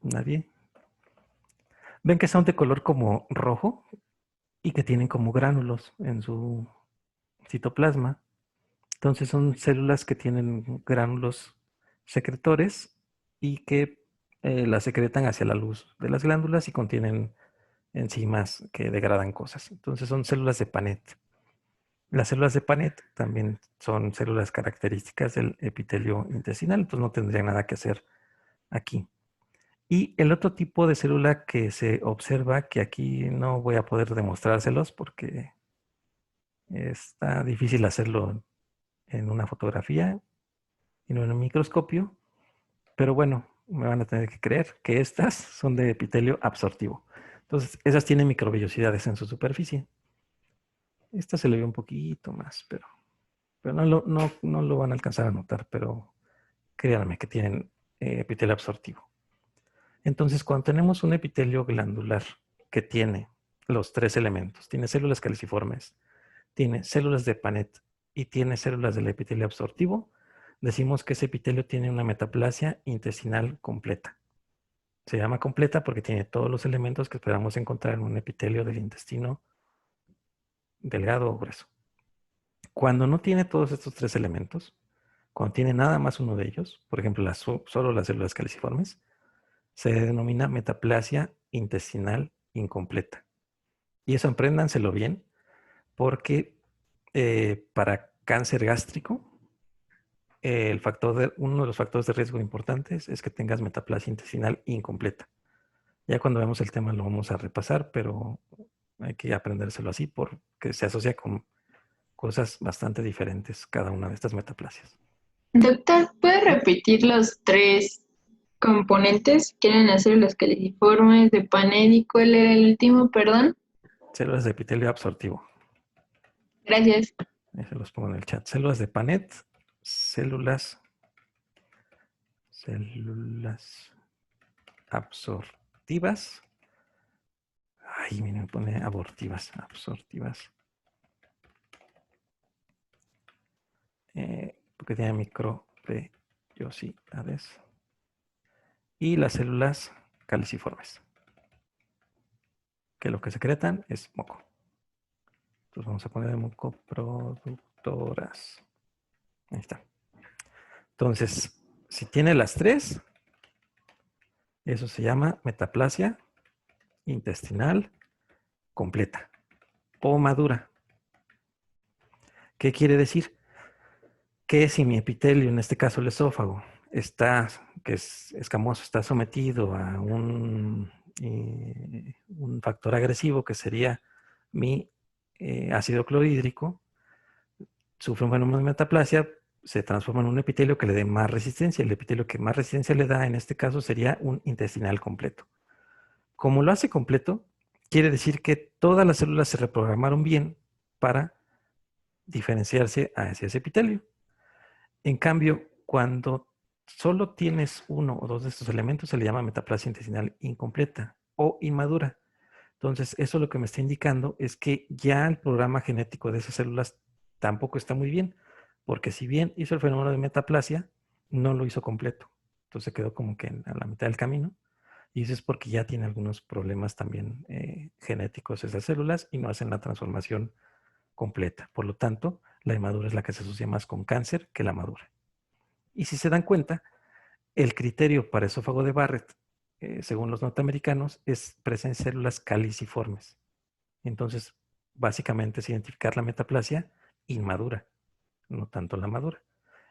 ¿Nadie? ¿Ven que son de color como rojo? Y que tienen como gránulos en su citoplasma. Entonces son células que tienen gránulos secretores y que las secretan hacia la luz de las glándulas y contienen enzimas que degradan cosas. Entonces son células de Panet. Las células de Panet también son células características del epitelio intestinal, entonces no tendría nada que hacer aquí. Y el otro tipo de célula que se observa, que aquí no voy a poder demostrárselos porque está difícil hacerlo en una fotografía y no en un microscopio, pero bueno, me van a tener que creer que estas son de epitelio absortivo. Entonces, esas tienen microvellosidades en su superficie. Esta se le ve un poquito más, pero no lo van a alcanzar a notar, pero créanme que tienen epitelio absortivo. Entonces, cuando tenemos un epitelio glandular que tiene los tres elementos, tiene células caliciformes, tiene células de Panet y tiene células del epitelio absortivo, decimos que ese epitelio tiene una metaplasia intestinal completa. Se llama completa porque tiene todos los elementos que esperamos encontrar en un epitelio del intestino delgado o grueso. Cuando no tiene todos estos tres elementos, cuando tiene nada más uno de ellos, por ejemplo, solo las células caliciformes, se denomina metaplasia intestinal incompleta. Y eso apréndanselo bien, porque para cáncer gástrico, uno de los factores de riesgo importantes es que tengas metaplasia intestinal incompleta. Ya cuando vemos el tema lo vamos a repasar, pero hay que aprendérselo así porque se asocia con cosas bastante diferentes cada una de estas metaplasias. Doctor, ¿puede repetir los tres componentes que eran las células caliciformes de Panet y cuál era el último, perdón? Células de epitelio absortivo. Gracias. Ahí se los pongo en el chat. Células de Panet, células absortivas. Ay, miren, me pone abortivas, absortivas. Porque tiene microvellosidades. Y las células caliciformes, que lo que secretan es moco. Entonces vamos a poner mucoproductoras. Ahí está. Entonces, si tiene las tres, eso se llama metaplasia intestinal completa o madura. ¿Qué quiere decir? Que si mi epitelio, en este caso el esófago, que es escamoso, está sometido a un factor agresivo que sería mi ácido clorhídrico, sufre un fenómeno de metaplasia, se transforma en un epitelio que le dé más resistencia. El epitelio que más resistencia le da en este caso sería un intestinal completo. Como lo hace completo, quiere decir que todas las células se reprogramaron bien para diferenciarse hacia ese epitelio. En cambio, cuando solo tienes uno o dos de estos elementos, se le llama metaplasia intestinal incompleta o inmadura. Entonces, eso lo que me está indicando es que ya el programa genético de esas células tampoco está muy bien, porque si bien hizo el fenómeno de metaplasia, no lo hizo completo. Entonces quedó como que a la mitad del camino. Y eso es porque ya tiene algunos problemas también genéticos esas células y no hacen la transformación completa. Por lo tanto, la inmadura es la que se asocia más con cáncer que la madura. Y si se dan cuenta, el criterio para esófago de Barrett, según los norteamericanos, es presencia de células caliciformes. Entonces, básicamente es identificar la metaplasia inmadura, no tanto la madura.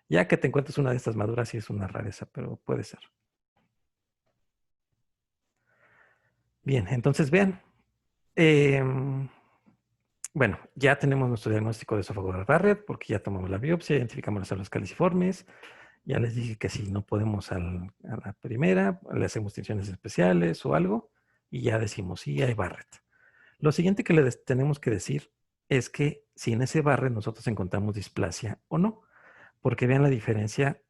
Ya que te encuentres una de estas maduras, sí es una rareza, pero puede ser. Bien, entonces vean, Bueno, ya tenemos nuestro diagnóstico de esófago de Barrett porque ya tomamos la biopsia, identificamos las células caliciformes. Ya les dije que si no podemos a la primera, le hacemos tinciones especiales o algo y ya decimos, sí, hay Barrett. Lo siguiente que tenemos que decir es que si en ese Barrett nosotros encontramos displasia o no, porque vean la diferencia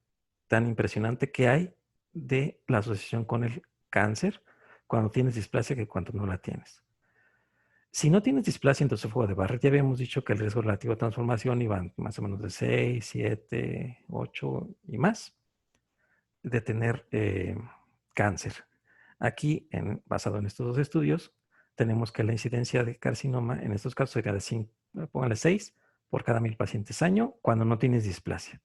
tan impresionante que hay de la asociación con el cáncer cuando tienes displasia que cuando no la tienes. Si no tienes displasia en tu esófago de Barrett, ya habíamos dicho que el riesgo relativo a transformación iba más o menos de 6, 7, 8 y más de tener cáncer. Aquí, basado en estos dos estudios, tenemos que la incidencia de carcinoma en estos casos sería de 5, póngale 6 por cada 1000 pacientes año cuando no tienes displasia.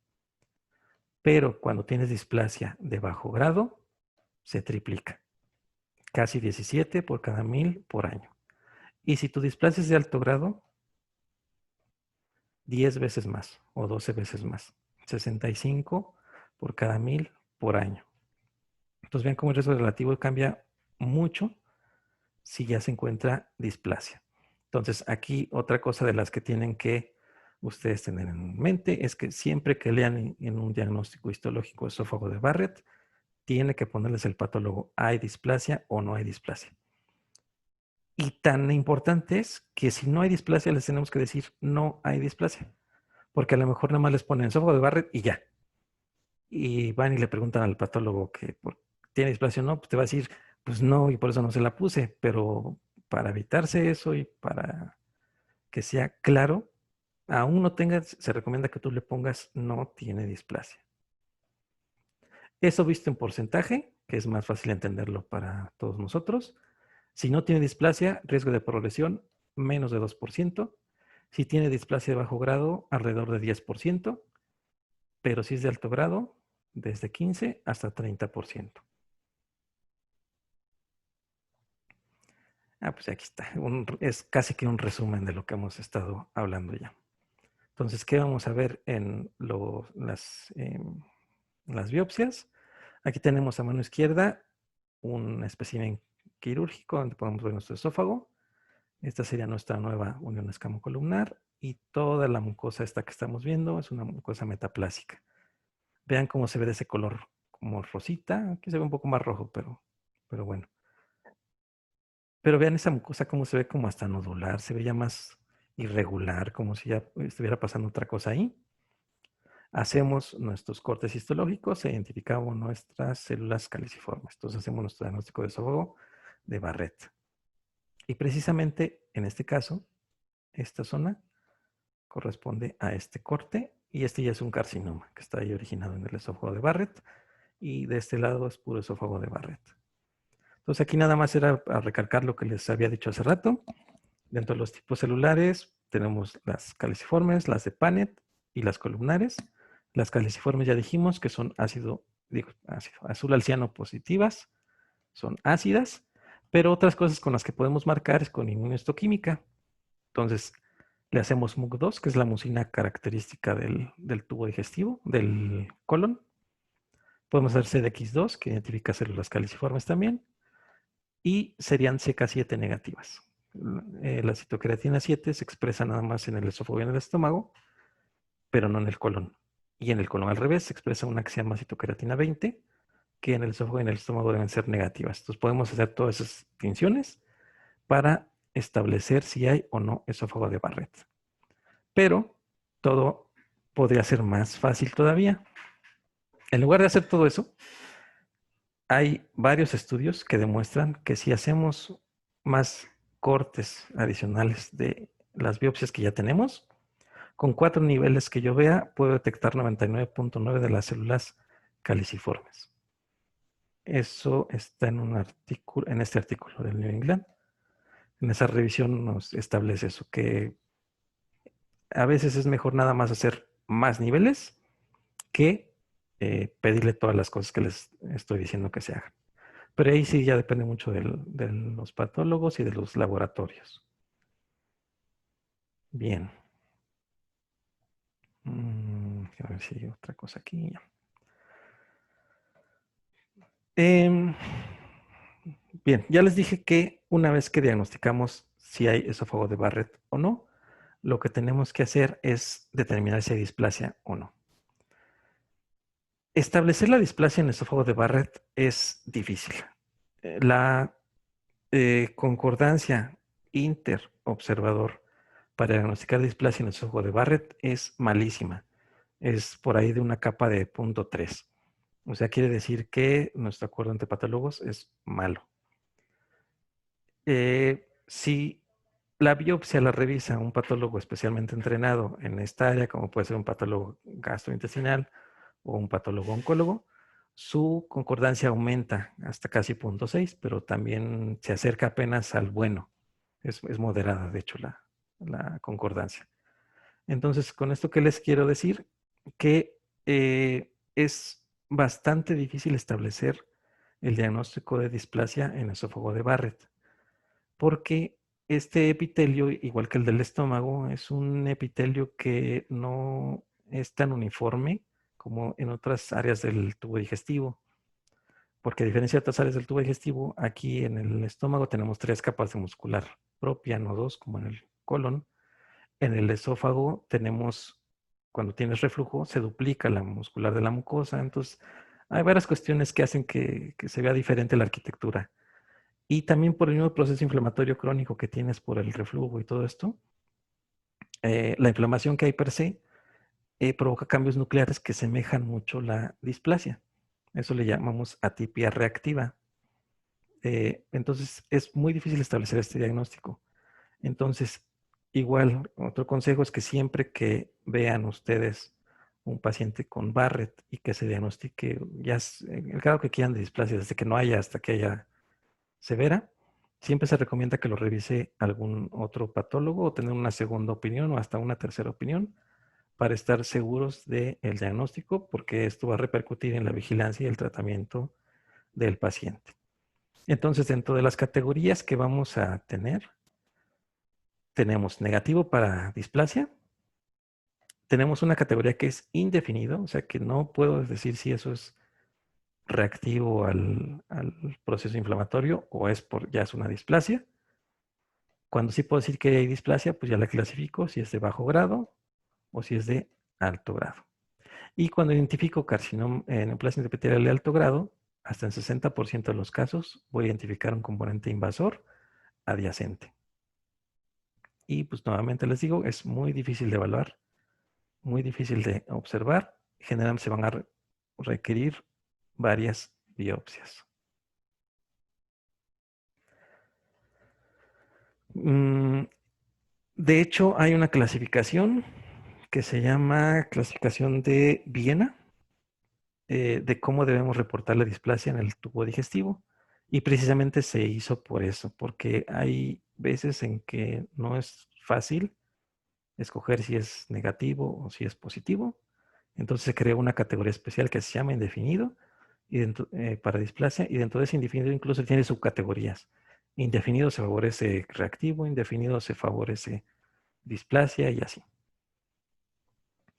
Pero cuando tienes displasia de bajo grado, se triplica. Casi 17 por cada 1000 por año. Y si tu displasia es de alto grado, 10 veces más o 12 veces más. 65 por cada 1000 por año. Entonces vean cómo el riesgo relativo cambia mucho si ya se encuentra displasia. Entonces aquí otra cosa de las que tienen que ustedes tener en mente es que siempre que lean en un diagnóstico histológico esófago de Barrett, tiene que ponerles el patólogo, ¿hay displasia o no hay displasia? Y tan importante es que si no hay displasia les tenemos que decir no hay displasia. Porque a lo mejor nada más les ponen esófago de Barrett y ya. Y van y le preguntan al patólogo que tiene displasia o no, pues te va a decir, pues no, y por eso no se la puse. Pero para evitarse eso y para que sea claro, aún no tengas, se recomienda que tú le pongas no tiene displasia. Eso visto en porcentaje, que es más fácil entenderlo para todos nosotros. Si no tiene displasia, riesgo de progresión, menos de 2%. Si tiene displasia de bajo grado, alrededor de 10%. Pero si es de alto grado, desde 15 hasta 30%. Pues aquí está. Es casi que un resumen de lo que hemos estado hablando ya. Entonces, ¿qué vamos a ver en las biopsias? Aquí tenemos a mano izquierda un espécimen quirúrgico donde podemos ver nuestro esófago. Esta sería nuestra nueva unión escamocolumnar y toda la mucosa esta que estamos viendo es una mucosa metaplásica. Vean cómo se ve de ese color como rosita. Aquí se ve un poco más rojo, pero bueno. Pero vean esa mucosa cómo se ve como hasta nodular. Se ve ya más irregular, como si ya estuviera pasando otra cosa ahí. Hacemos nuestros cortes histológicos e identificamos nuestras células caliciformes. Entonces hacemos nuestro diagnóstico de esófago de Barrett. Y precisamente en este caso, esta zona corresponde a este corte y este ya es un carcinoma que está ahí originado en el esófago de Barrett y de este lado es puro esófago de Barrett. Entonces aquí nada más era para recalcar lo que les había dicho hace rato. Dentro de los tipos celulares tenemos las caliciformes, las de Paneth y las columnares. Las caliciformes ya dijimos que son ácido azul alciano positivas, son ácidas, pero otras cosas con las que podemos marcar es con inmunohistoquímica. Entonces le hacemos MUC2, que es la mucina característica del tubo digestivo, del colon. Podemos hacer CDX2, que identifica células caliciformes también. Y serían CK7 negativas. La citocreatina 7 se expresa nada más en el esófago y en el estómago, pero no en el colon. Y en el colon al revés se expresa una que se llama citocreatina 20, que en el esófago y en el estómago deben ser negativas. Entonces podemos hacer todas esas distinciones para establecer si hay o no esófago de Barrett. Pero todo podría ser más fácil todavía. En lugar de hacer todo eso, hay varios estudios que demuestran que si hacemos más cortes adicionales de las biopsias que ya tenemos, con 4 niveles que yo vea, puedo detectar 99.9 de las células caliciformes. Eso está en este artículo del New England. En esa revisión nos establece eso, que a veces es mejor nada más hacer más niveles que pedirle todas las cosas que les estoy diciendo que se hagan. Pero ahí sí ya depende mucho de los patólogos y de los laboratorios. Bien. A ver si hay otra cosa aquí. Bien, ya les dije que una vez que diagnosticamos si hay esófago de Barrett o no, lo que tenemos que hacer es determinar si hay displasia o no. Establecer la displasia en el esófago de Barrett es difícil. La concordancia interobservador para diagnosticar displasia en el esófago de Barrett es malísima. Es por ahí de una capa de 0.3. O sea, quiere decir que nuestro acuerdo entre patólogos es malo. Si la biopsia la revisa un patólogo especialmente entrenado en esta área, como puede ser un patólogo gastrointestinal o un patólogo oncólogo, su concordancia aumenta hasta casi 0.6, pero también se acerca apenas al bueno. Es moderada, de hecho, la concordancia. Entonces, con esto, ¿qué les quiero decir? Que es bastante difícil establecer el diagnóstico de displasia en esófago de Barrett, porque este epitelio, igual que el del estómago, es un epitelio que no es tan uniforme como en otras áreas del tubo digestivo. Porque a diferencia de otras áreas del tubo digestivo, aquí en el estómago tenemos 3 capas de muscular propia, no 2, como en el colon. En el esófago tenemos, cuando tienes reflujo, se duplica la muscular de la mucosa. Entonces, hay varias cuestiones que hacen que se vea diferente la arquitectura. Y también por el mismo proceso inflamatorio crónico que tienes por el reflujo y todo esto, la inflamación que hay per se provoca cambios nucleares que semejan mucho la displasia. Eso le llamamos atipia reactiva. Entonces, es muy difícil establecer este diagnóstico. Entonces, igual, otro consejo es que siempre que vean ustedes un paciente con Barrett y que se diagnostique, ya el grado que quieran de displasia, desde que no haya hasta que haya severa, siempre se recomienda que lo revise algún otro patólogo o tener una segunda opinión o hasta una tercera opinión para estar seguros del diagnóstico, porque esto va a repercutir en la vigilancia y el tratamiento del paciente. Entonces, dentro de las categorías que vamos a tener, tenemos negativo para displasia, tenemos una categoría que es indefinido, o sea que no puedo decir si eso es reactivo al proceso inflamatorio o ya es una displasia. Cuando sí puedo decir que hay displasia, pues ya la clasifico si es de bajo grado o si es de alto grado. Y cuando identifico carcinoma neoplasia epitelial de alto grado, hasta en 60% de los casos voy a identificar un componente invasor adyacente. Y pues nuevamente les digo, es muy difícil de evaluar, muy difícil de observar. Generalmente se van a requerir varias biopsias. De hecho, hay una clasificación que se llama clasificación de Viena, de cómo debemos reportar la displasia en el tubo digestivo. Y precisamente se hizo por eso, porque hay veces en que no es fácil escoger si es negativo o si es positivo. Entonces se creó una categoría especial que se llama indefinido para displasia, y dentro de ese indefinido incluso tiene subcategorías. Indefinido se favorece reactivo, indefinido se favorece displasia y así.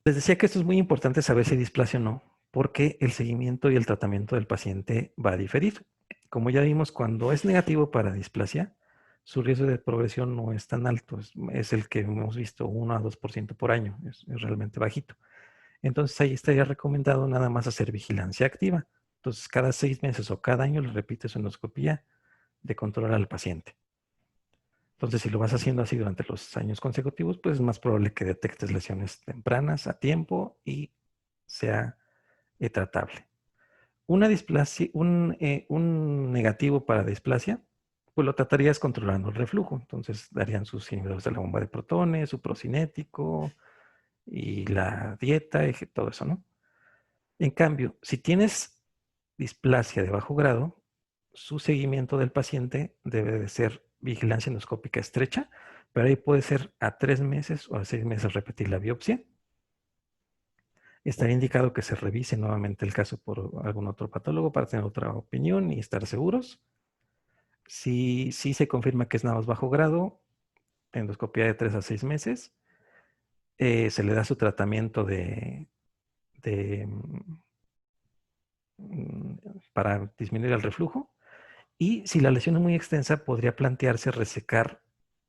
Les decía que esto es muy importante saber si hay displasia o no, porque el seguimiento y el tratamiento del paciente va a diferir. Como ya vimos, cuando es negativo para displasia, su riesgo de progresión no es tan alto, es el que hemos visto 1 a 2% por año, es realmente bajito. Entonces ahí estaría recomendado nada más hacer vigilancia activa. Entonces cada 6 meses o cada año le repite su endoscopía de control al paciente. Entonces si lo vas haciendo así durante los años consecutivos, pues es más probable que detectes lesiones tempranas a tiempo y sea tratable. Una displasia, un negativo para displasia, pues lo tratarías controlando el reflujo. Entonces darían sus inhibidores de la bomba de protones, su procinético y la dieta y todo eso, ¿no? En cambio, si tienes displasia de bajo grado, su seguimiento del paciente debe de ser vigilancia endoscópica estrecha, pero ahí puede ser a 3 meses o a 6 meses repetir la biopsia. Estaría indicado que se revise nuevamente el caso por algún otro patólogo para tener otra opinión y estar seguros. Si se confirma que es nada más bajo grado, endoscopia de 3 a 6 meses, se le da su tratamiento para disminuir el reflujo, Y si la lesión es muy extensa, podría plantearse resecar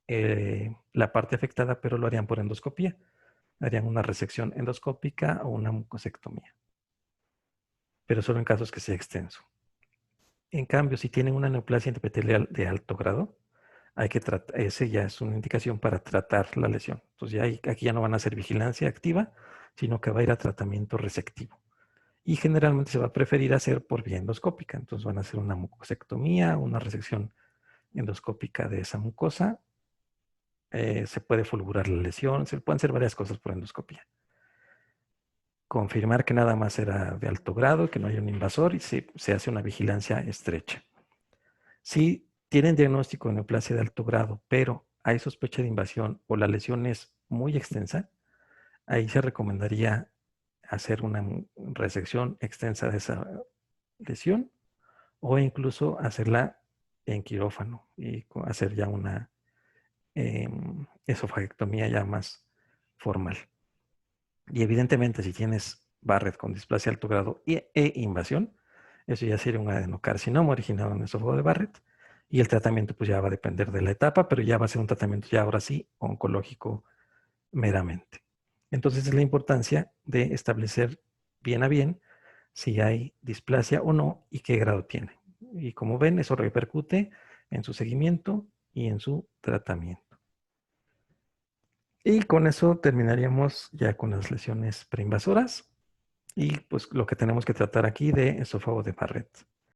la parte afectada, pero lo harían por endoscopía. Harían una resección endoscópica o una mucosectomía. Pero solo en casos que sea extenso. En cambio, si tienen una neoplasia intraepitelial de alto grado, hay que tratar, ese ya es una indicación para tratar la lesión. Entonces aquí ya no van a hacer vigilancia activa, sino que va a ir a tratamiento resectivo. Y generalmente se va a preferir hacer por vía endoscópica. Entonces van a hacer una mucosectomía, una resección endoscópica de esa mucosa. Se puede fulgurar la lesión, se pueden hacer varias cosas por endoscopía. Confirmar que nada más era de alto grado, que no hay un invasor y se hace una vigilancia estrecha. Si tienen diagnóstico de neoplasia de alto grado, pero hay sospecha de invasión o la lesión es muy extensa, ahí se recomendaría hacer una resección extensa de esa lesión o incluso hacerla en quirófano y hacer ya una esofagectomía ya más formal. Y evidentemente si tienes Barrett con displasia de alto grado e invasión, eso ya sería un adenocarcinoma originado en el esófago de Barrett y el tratamiento pues ya va a depender de la etapa, pero ya va a ser un tratamiento ya ahora sí oncológico meramente. Entonces es la importancia de establecer bien a bien si hay displasia o no y qué grado tiene. Y como ven, eso repercute en su seguimiento y en su tratamiento. Y con eso terminaríamos ya con las lesiones preinvasoras y pues lo que tenemos que tratar aquí de esófago de Barrett.